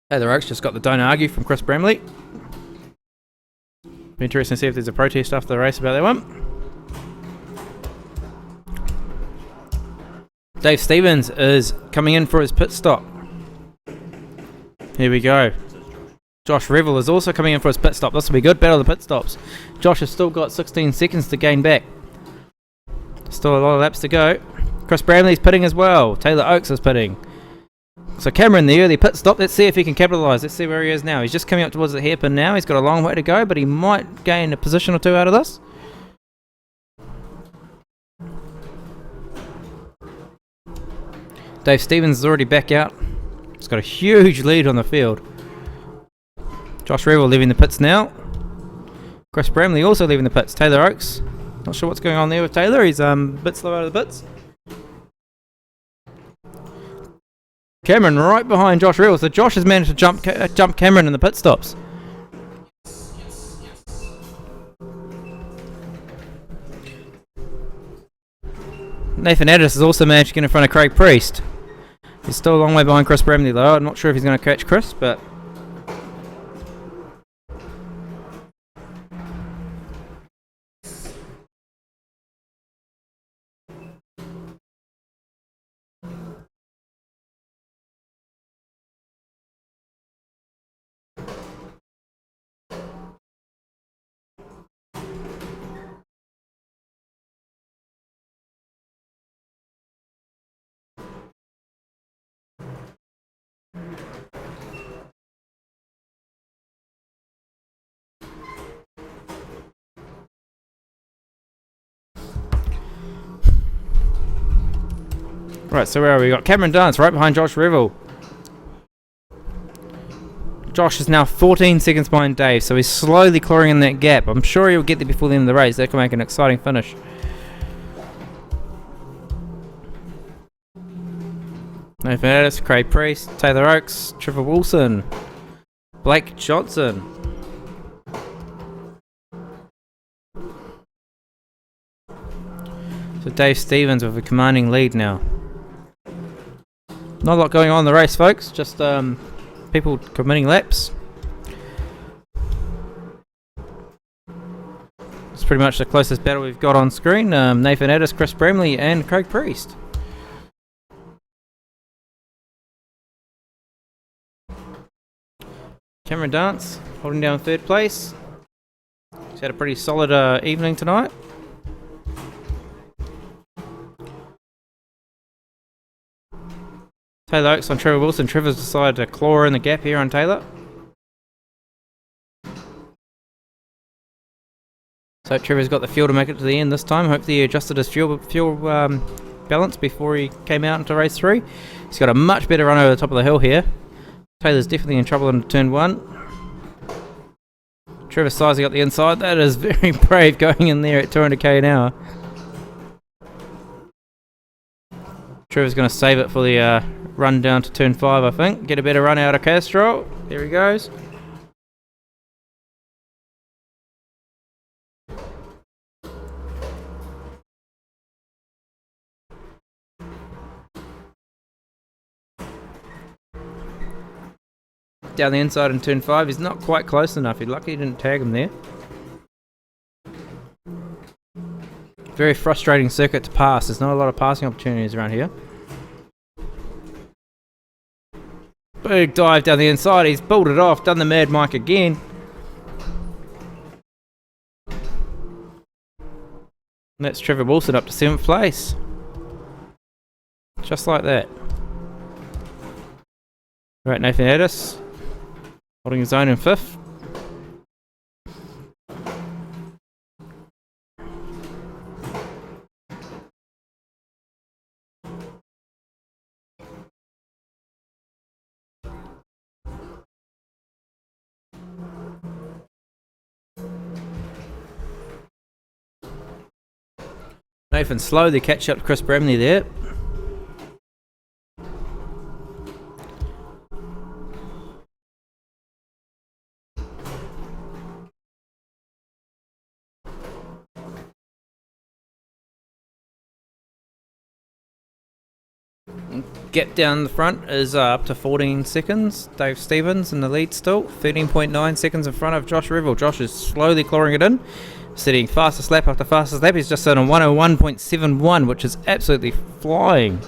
Taylor Oakes just got the "don't argue" from Chris Bramley. Be interesting to see if there's a protest after the race about that one. Dave Stevens is coming in for his pit stop. Here we go. Josh Revel is also coming in for his pit stop. This will be good. Battle of the pit stops. Josh has still got 16 seconds to gain back. Still a lot of laps to go. Chris Bramley's pitting as well. Taylor Oakes is pitting. So Cameron, the early pit stop. Let's see if he can capitalise. Let's see where he is now. He's just coming up towards the hairpin now. He's got a long way to go, but he might gain a position or two out of this. Dave Stevens is already back out. He's got a huge lead on the field. Josh Revel leaving the pits now. Chris Bramley also leaving the pits. Taylor Oakes. Not sure what's going on there with Taylor. He's a bit slow out of the pits. Cameron right behind Josh Revel. So Josh has managed to jump Cameron in the pit stops. Nathan Addis has also managed to get in front of Craig Priest. He's still a long way behind Chris Bramley though. I'm not sure if he's going to catch Chris, but... Right, so where are we? Got Cameron Dance right behind Josh Revel. Josh is now 14 seconds behind Dave, so he's slowly clawing in that gap. I'm sure he'll get there before the end of the race. That could make an exciting finish. Nathan Addis, Craig Priest, Taylor Oakes, Trevor Wilson, Blake Johnson. So Dave Stevens with a commanding lead now. Not a lot going on in the race, folks. Just people committing laps. It's pretty much the closest battle we've got on screen. Nathan Addis, Chris Bramley, and Craig Priest. Cameron Dance holding down 3rd place. He's had a pretty solid evening tonight. Taylor Oakes on Trevor Wilson. Trevor's decided to claw in the gap here on Taylor. So Trevor's got the fuel to make it to the end this time. Hopefully he adjusted his fuel balance before he came out into race 3. He's got a much better run over the top of the hill here. Taylor's definitely in trouble in turn 1. Trevor sizing up the inside. That is very brave going in there at 200k an hour. Trevor's going to save it for the run down to turn 5, I think. Get a better run out of Castro. There he goes. Down the inside in turn 5. He's not quite close enough. He's lucky he didn't tag him there. Very frustrating circuit to pass. There's not a lot of passing opportunities around here. Big dive down the inside. He's pulled it off. Done the Mad Mike again. And that's Trevor Wilson up to 7th place. Just like that. Right, Nathan Addis holding his own in 5th. Nathan slowly catch up to Chris Bramley there. Gap down the front is up to 14 seconds. Dave Stevens in the lead still. 13.9 seconds in front of Josh Revel. Josh is slowly clawing it in. Sitting fastest lap after fastest lap. He's just on a 101.71, which is absolutely flying.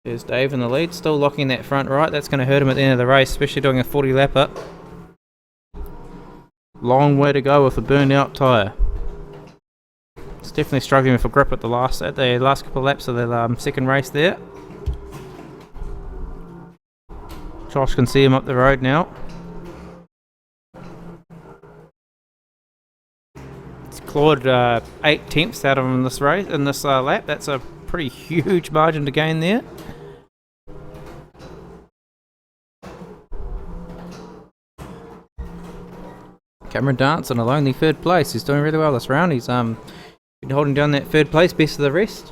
There's Dave in the lead, still locking that front right. That's going to hurt him at the end of the race, especially doing a 40 lapper. Long way to go with a burned out tyre. It's definitely struggling with a grip at the last couple of laps of the second race there. Josh can see him up the road now. It's clawed 8 tenths out of him in this race, in this lap. That's a pretty huge margin to gain there. Cameron Dance in a lonely 3rd place. He's doing really well this round. He's been holding down that 3rd place, best of the rest.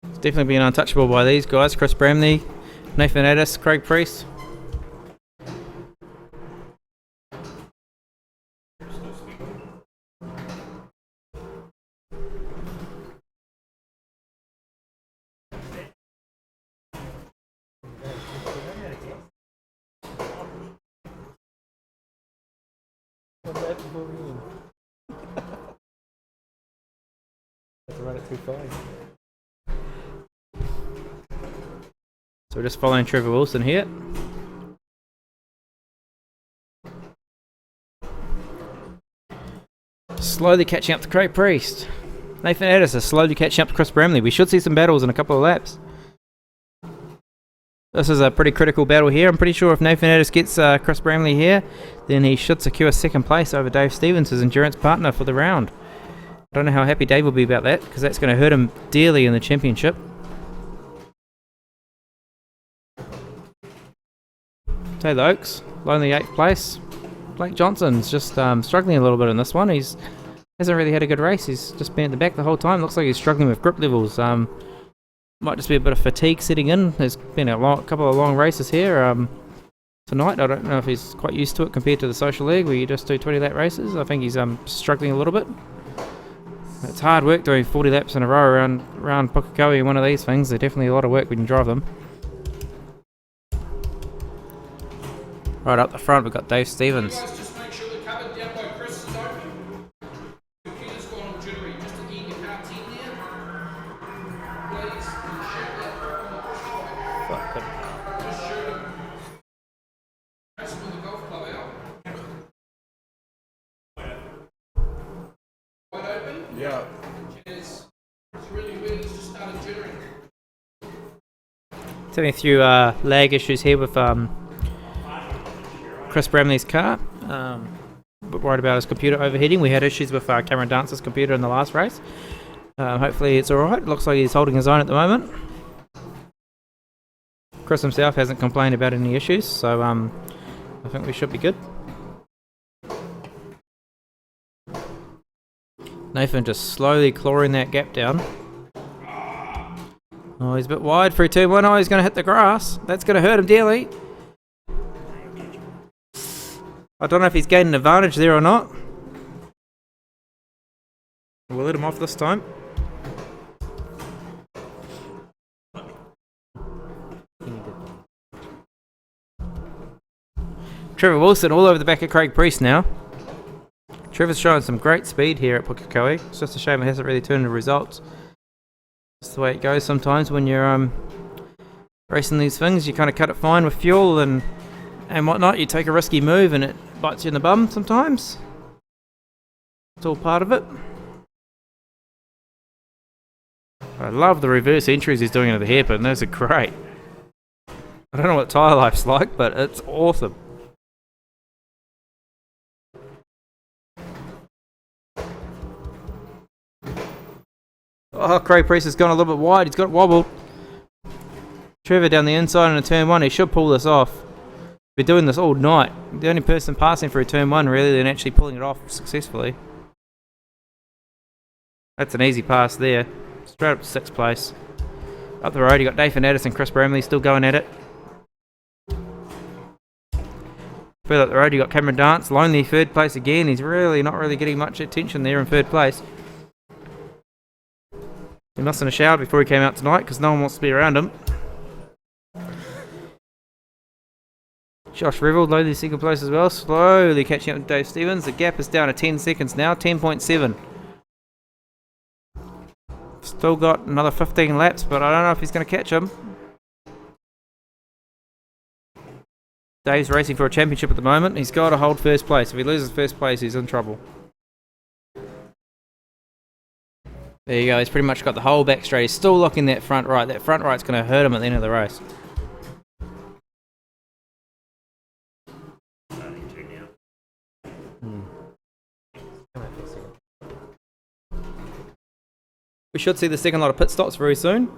It's definitely been untouchable by these guys. Chris Bramley, Nathan Addis, Craig Priest. So we're just following Trevor Wilson here. Slowly catching up to Craig Priest. Nathan Addis is slowly catching up to Chris Bramley. We should see some battles in a couple of laps. This is a pretty critical battle here. I'm pretty sure if Nathan Addis gets Chris Bramley here, then he should secure 2nd place over Dave Stevens, his endurance partner for the round. I don't know how happy Dave will be about that, because that's going to hurt him dearly in the championship. Taylor Oakes, lonely 8th place. Blake Johnson's just struggling a little bit in this one. He's hasn't really had a good race. He's just been at the back the whole time. Looks like he's struggling with grip levels. Might just be a bit of fatigue setting in. There's been a couple of long races here tonight. I don't know if he's quite used to it compared to the social league where you just do 20 lap races. I think he's struggling a little bit. It's hard work doing 40 laps in a row around Pukekohe in one of these things. They're definitely a lot of work when you drive them. Right up the front, we've got Dave Stevens. Just make sure the cupboard down by Chris is open. Computer's gone on jittery. Just to get your car 10 there. Please, shoot that. Fuck it. Just shoot him. Press him with the golf club out. Wide open? Yeah. It's really weird. It's just started jittering. Having a few lag issues here with Chris Bramley's car. But worried about his computer overheating. We had issues with Cameron Dance's computer in the last race. Hopefully it's alright. Looks like he's holding his own at the moment. Chris himself hasn't complained about any issues, so I think we should be good. Nathan just slowly clawing that gap down. Oh, he's a bit wide for 2-1. Oh, he's going to hit the grass. That's going to hurt him dearly. I don't know if he's gained an advantage there or not. We'll let him off this time. Trevor Wilson all over the back of Craig Priest now. Trevor's showing some great speed here at Pukekohe. It's just a shame it hasn't really turned into results. That's the way it goes sometimes when you're racing these things. You kind of cut it fine with fuel and whatnot. You take a risky move and it bites you in the bum sometimes. It's all part of it. I love the reverse entries he's doing into the hairpin. Those are great. I don't know what tyre life's like, but it's awesome. Oh, Craig Priest has gone a little bit wide. He's got wobbled. Trevor down the inside in a turn 1. He should pull this off. Been doing this all night. The only person passing for a turn 1 really, than actually pulling it off successfully. That's an easy pass there. Straight up to 6th place. Up the road, you got Nathan Addis and Chris Bramley still going at it. Further up the road, you got Cameron Dance, lonely 3rd place again. He's really not getting much attention there in 3rd place. He mustn't have showered before he came out tonight because no one wants to be around him. Josh Revel, lonely 2nd place as well. Slowly catching up with Dave Stevens. The gap is down to 10 seconds now, 10.7. Still got another 15 laps, but I don't know if he's going to catch him. Dave's racing for a championship at the moment. He's got to hold 1st place. If he loses 1st place, he's in trouble. There you go. He's pretty much got the whole back straight. He's still locking that front right. That front right's going to hurt him at the end of the race. We should see the second lot of pit stops very soon.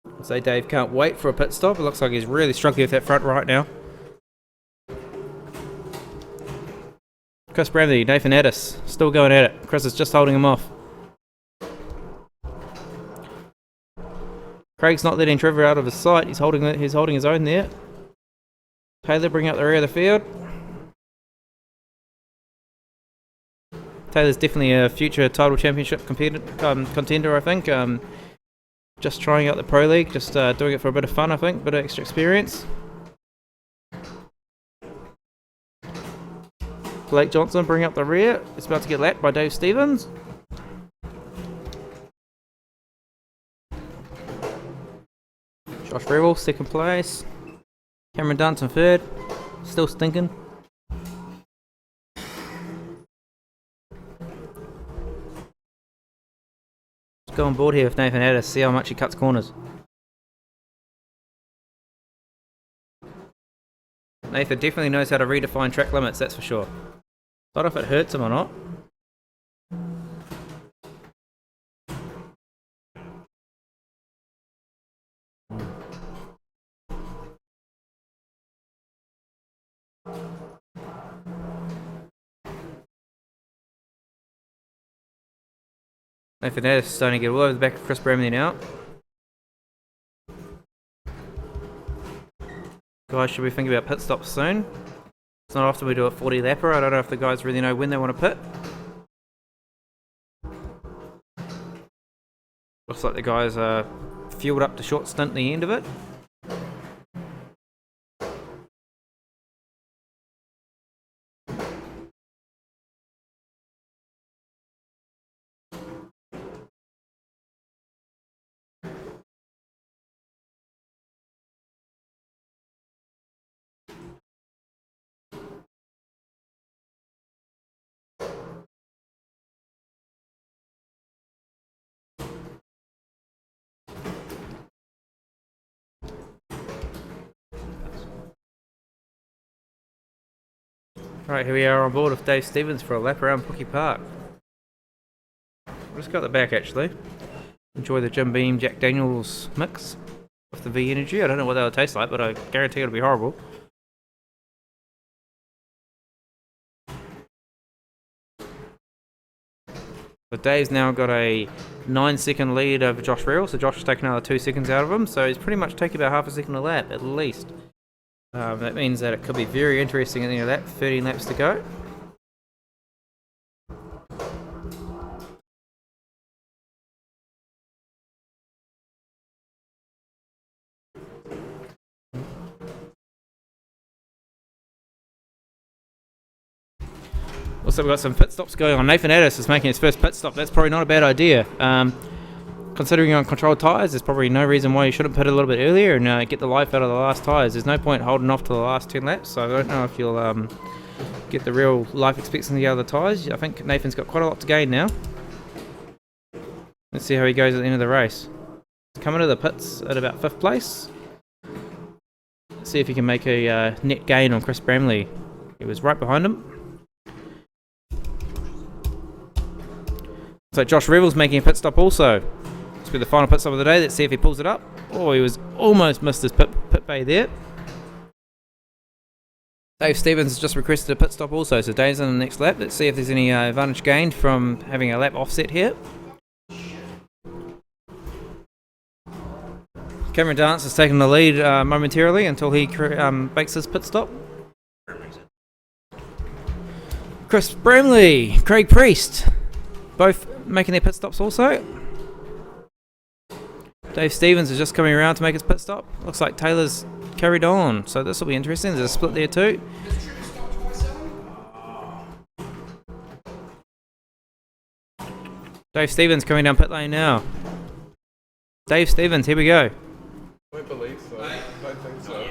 I'd say Dave can't wait for a pit stop. It looks like he's really struggling with that front right now. Chris Bramley, Nathan Addis, still going at it. Chris is just holding him off. Craig's not letting Trevor out of his sight. He's holding his own there. Taylor bringing up the rear of the field. Taylor's definitely a future title championship contender, I think. Just trying out the Pro League, just doing it for a bit of fun, I think, a bit of extra experience. Blake Johnson bringing up the rear. It's about to get lapped by Dave Stevens. Josh Revel, 2nd place. Cameron Dunton 3rd. Still stinking. Let's go on board here with Nathan Addis, see how much he cuts corners. Nathan definitely knows how to redefine track limits, that's for sure. I don't know if it hurts him or not. Nathan Addis is starting to get all over the back of Chris Bramley now. Guys, should we think about pit stops soon? It's not often we do a 40 lapper. I don't know if the guys really know when they want to pit. Looks like the guys are fueled up to short stint at the end of it. Right, here we are on board with Dave Stevens for a lap around Pookie Park. We'll just go at the back actually. Enjoy the Jim Beam Jack Daniels mix with the V Energy. I don't know what that'll taste like, but I guarantee it'll be horrible. But Dave's now got a 9-second lead over Josh Revel, so Josh has taken another 2 seconds out of him, so he's pretty much taking about half a second a lap at least. That means that it could be very interesting at the end of that. 13 laps to go. Looks like we've got some pit stops going on. Nathan Addis is making his first pit stop. That's probably not a bad idea. Considering you're on controlled tyres, there's probably no reason why you shouldn't pit a little bit earlier and get the life out of the last tyres. There's no point holding off to the last 10 laps, so I don't know if you'll get the real life expectancy out of the tyres. I think Nathan's got quite a lot to gain now. Let's see how he goes at the end of the race. He's coming to the pits at about 5th place. Let's see if he can make a net gain on Chris Bramley. He was right behind him. So Josh Revels making a pit stop also. This will be the final pit stop of the day. Let's see if he pulls it up. Oh, he was almost missed his pit bay there. Dave Stevens has just requested a pit stop also, so Dave's on the next lap. Let's see if there's any advantage gained from having a lap offset here. Cameron Dance has taken the lead momentarily until he makes his pit stop. Chris Bramley, Craig Priest, both making their pit stops also. Dave Stevens is just coming around to make his pit stop. Looks like Taylor's carried on, so this will be interesting. There's a split there too. Dave Stevens coming down pit lane now. Dave Stevens, here we go. I don't believe so. I don't think so.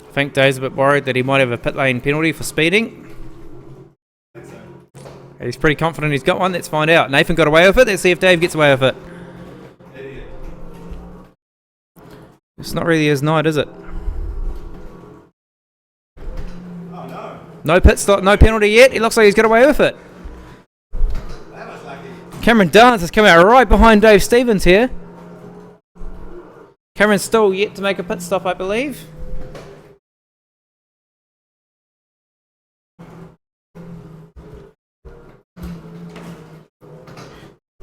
I think Dave's a bit worried that he might have a pit lane penalty for speeding. He's pretty confident he's got one. Let's find out. Nathan got away with it. Let's see if Dave gets away with it. It's not really his night, is it? Oh no. No pit stop, no penalty yet. It looks like he's got away with it. That was lucky. Cameron Dance has come out right behind Dave Stevens here. Cameron's still yet to make a pit stop, I believe.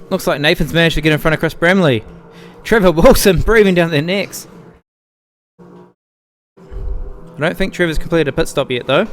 Looks like Nathan's managed to get in front of Chris Bramley. Trevor Wilson breathing down their necks. I don't think Trevor's completed a pit stop yet though.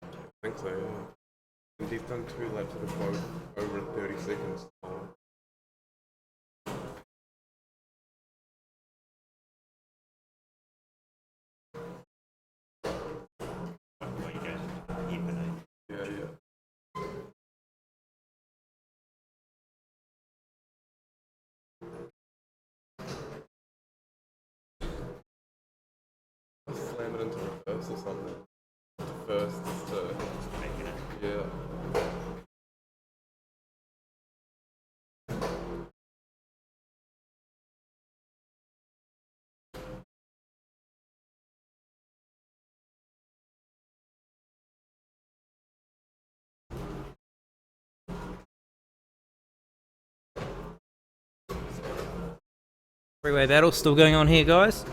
I think so, yeah. And he's done 2 laps of the boat over in 30 seconds. Yeah, yeah. Slam it into reverse or something. First, yeah. Freeway battle still going on here, guys.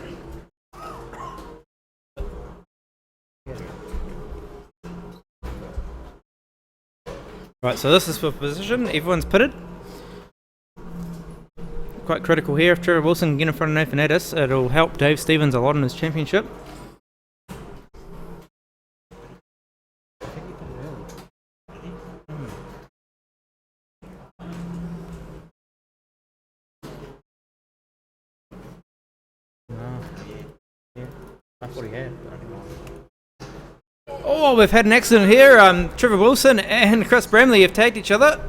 Right, so this is for position. Everyone's pitted. Quite critical here. If Trevor Wilson can get in front of Nathan Addis, it'll help Dave Stevens a lot in his championship. Oh, we've had an accident here. Trevor Wilson and Chris Bramley have tagged each other.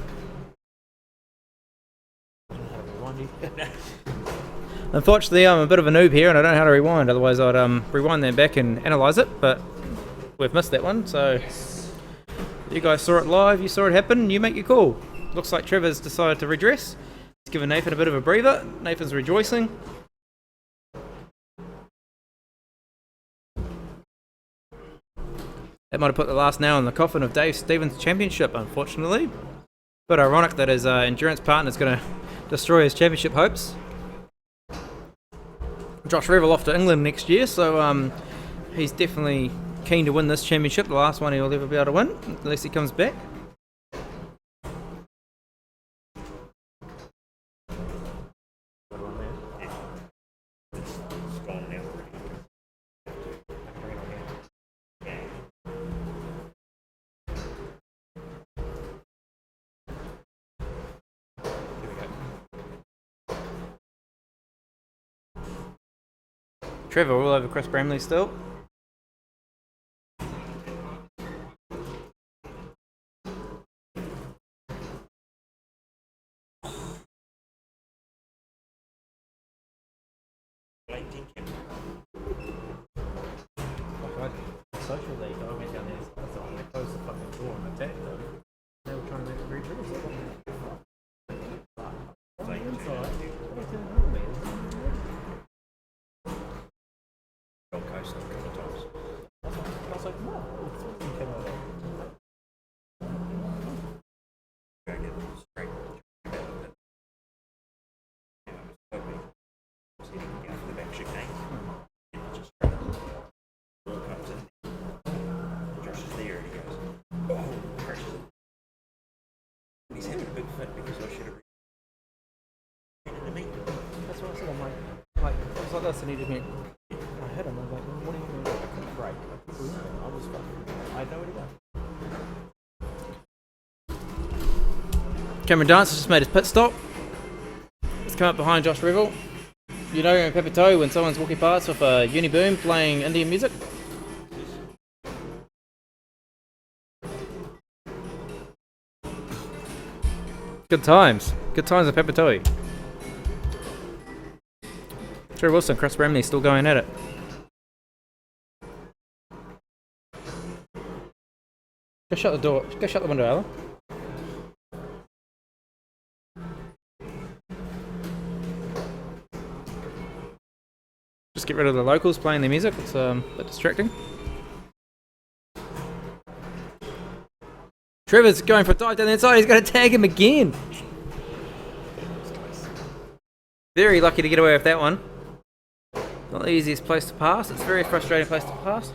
Unfortunately, I'm a bit of a noob here and I don't know how to rewind. Otherwise, I'd rewind them back and analyse it. But we've missed that one. So you guys saw it live. You saw it happen. You make your call. Looks like Trevor's decided to redress. He's given Nathan a bit of a breather. Nathan's rejoicing. That might have put the last nail in the coffin of Dave Stevens' championship, unfortunately. But ironic that his endurance partner is going to destroy his championship hopes. Josh Revel off to England next year, so he's definitely keen to win this championship. The last one he'll ever be able to win, unless he comes back. Trevor all over Chris Bramley still. Social league, I went down there, they closed the fucking door and attacked them. They were trying to make it very true. So inside, Gold Coast a couple of times. I was like, no, it's came over. Go get straight. I was hoping he didn't get for the back ship game. Just straight up. Ball comes in. Josh is there and he goes, oh, crashes it. And he's having a big fit because I should have been in the meet. That's what I said. I'm like it was like this, and he just went. I hit him. I was like, what do you mean? I couldn't break. I was fucking. I had nowhere to go. Cameron Dance has just made his pit stop. He's come up behind Josh Revel. You know, in Pepito, when someone's walking past with a uniboom playing Indian music. Good times at Pepito. Trevor Wilson, Chris Bramley still going at it. Go shut the door. Go shut the window, Alan. Just get rid of the locals playing their music. It's a bit distracting. Trevor's going for a dive down the inside. He's going to tag him again. Very lucky to get away with that one. Not the easiest place to pass. It's a very frustrating place to pass.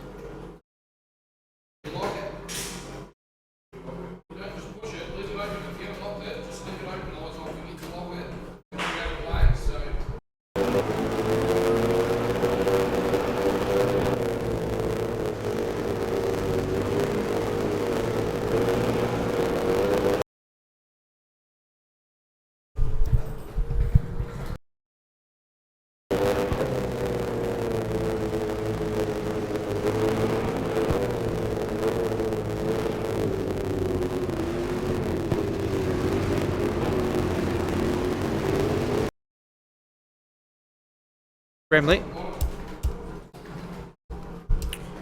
Bramley.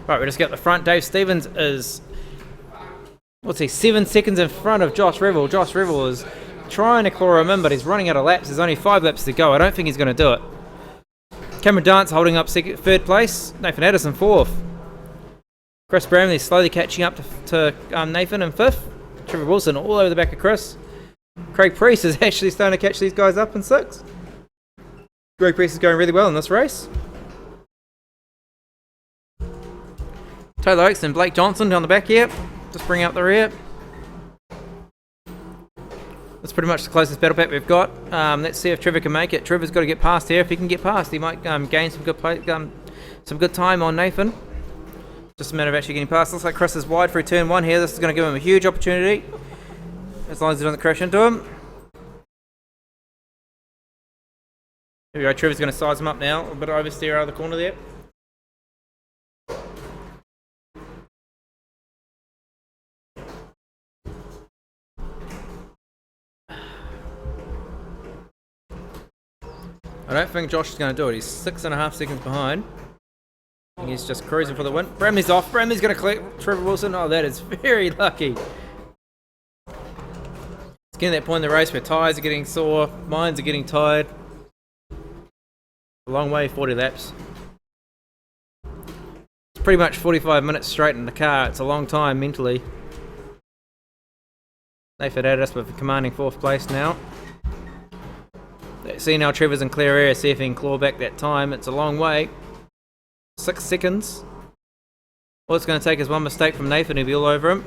Right, we just get the front. Dave Stevens is, 7 seconds in front of Josh Revel. Josh Revel is trying to claw him in, but he's running out of laps. There's only 5 laps to go. I don't think he's going to do it. Cameron Dance holding up third place. Nathan Addison 4th. Chris Bramley slowly catching up to Nathan in 5th. Trevor Wilson all over the back of Chris. Craig Priest is actually starting to catch these guys up in 6th. Greg Priest is going really well in this race. Taylor Oakes and Blake Johnson down the back here. Just bring out the rear. That's pretty much the closest battle pack we've got. Let's see if Trevor can make it. Trevor's got to get past here. If he can get past, he might gain some good time on Nathan. Just a matter of actually getting past. Looks like Chris is wide through turn 1 here. This is going to give him a huge opportunity, as long as he doesn't crash into him. Here we go, Trevor's going to size him up now. A little bit of oversteer out of the corner there. I don't think Josh is going to do it. He's 6.5 seconds behind. And he's just cruising for the win. Bramley's off. Bramley's going to collect Trevor Wilson. Oh, that is very lucky. It's getting to that point in the race where tyres are getting sore, minds are getting tired. A long way, 40 laps. It's pretty much 45 minutes straight in the car. It's a long time mentally. Nathan Addis with a commanding 4th place now. See now Trevor's in clear air, see if he can claw back that time. It's a long way. 6 seconds. All it's going to take is one mistake from Nathan, he'll be all over him.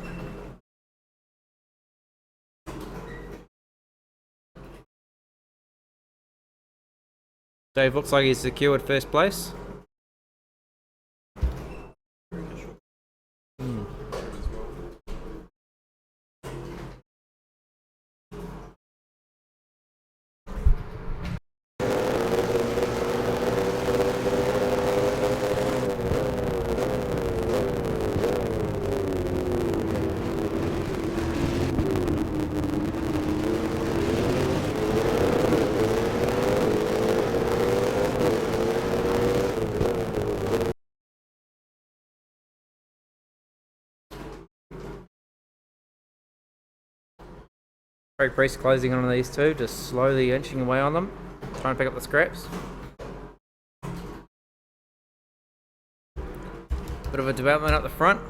Dave looks like he's secured first place. Craig Priest closing on these two, just slowly inching away on them, trying to pick up the scraps. Bit of a development up the front.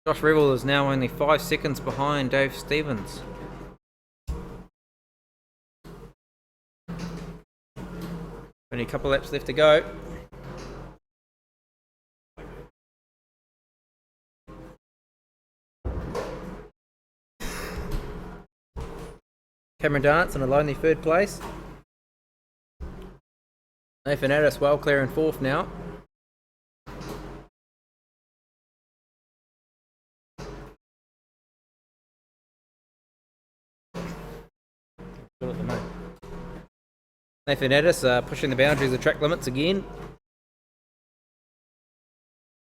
Josh Revel is now only 5 seconds behind Dave Stevens. Only a couple laps left to go. Cameron Dance in a lonely third place. Nathan Addis well clear in fourth now. Good at the moment. Nathan Addis pushing the boundaries of track limits again.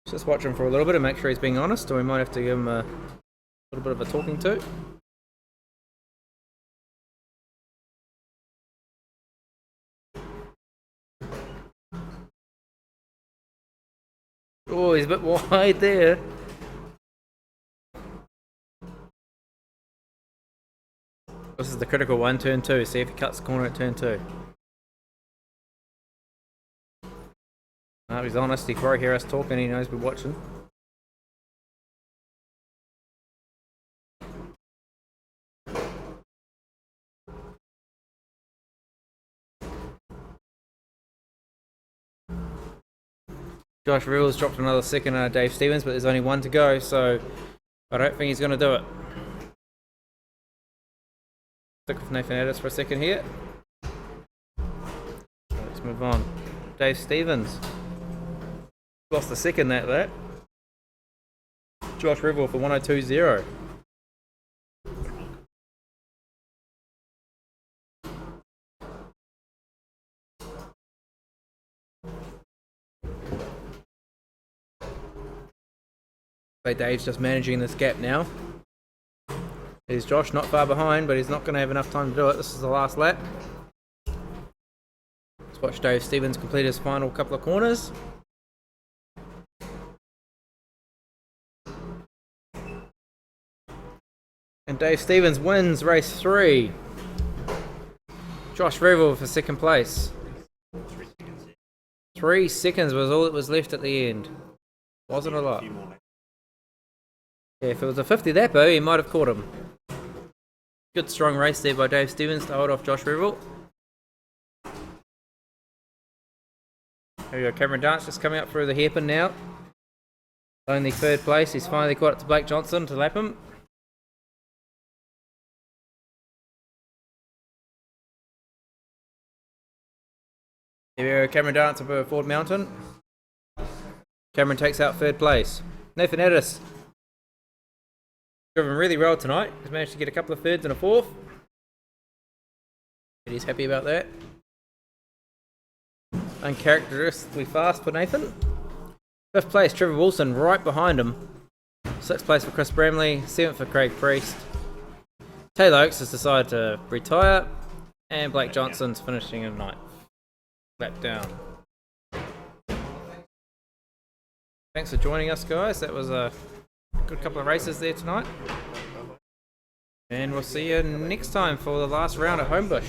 Just watch him for a little bit and make sure he's being honest, or we might have to give him a little bit of a talking to. Oh, he's a bit wide there. This is the critical one, turn 2. See if he cuts the corner at turn 2. No, he's honest. He can probably hear us talking. He knows we're watching. Josh Reels dropped another second on Dave Stevens, but there's only one to go, so I don't think he's going to do it. Stick with Nathan Addis for a second here. Let's move on. Dave Stevens. Lost a second that lap. Josh Revel for 102.0. Dave's just managing this gap now. Here's Josh, not far behind, but he's not going to have enough time to do it. This is the last lap. Let's watch Dave Stevens complete his final couple of corners. And Dave Stevens wins race 3. Josh Revel for second place. 3 seconds was all that was left at the end. Wasn't a lot. Yeah, if it was a 50 lapper, he might have caught him. Good strong race there by Dave Stevens to hold off Josh Revel. There we go, Cameron Dance just coming up through the hairpin now. Only third place, he's finally caught up to Blake Johnson to lap him. Here we go, Cameron Dance above Ford Mountain. Cameron takes out third place. Nathan Addis. Driven really well tonight. He's managed to get a couple of thirds and a fourth. And he's happy about that. Uncharacteristically fast for Nathan. Fifth place, Trevor Wilson right behind him. Sixth place for Chris Bramley. Seventh for Craig Priest. Taylor Oakes has decided to retire. And Blake Johnson's finishing in ninth. Lap down. Thanks for joining us, guys. That was a good couple of races there tonight. And we'll see you next time for the last round at Homebush.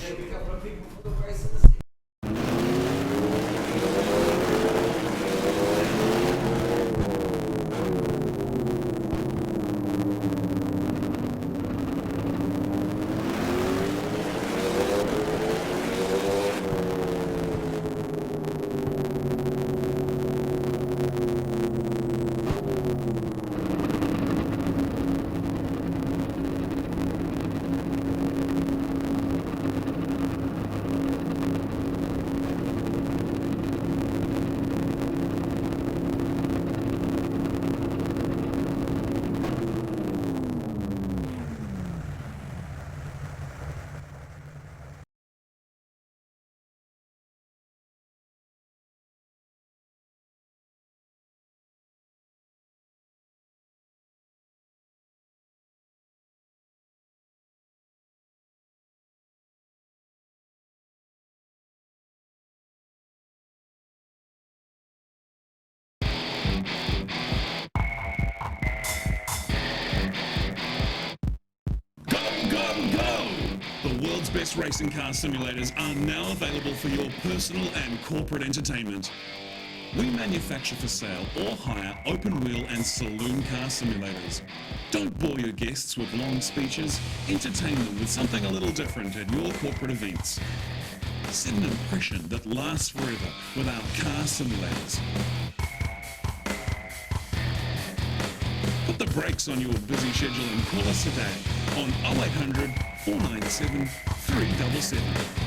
world's best racing car simulators are now available for your personal and corporate entertainment. We manufacture for sale or hire open wheel and saloon car simulators. Don't bore your guests with long speeches. Entertain them with something a little different at your corporate events. Set an impression that lasts forever with our car simulators. Put the brakes on your busy schedule and call us today on 0800 497 377.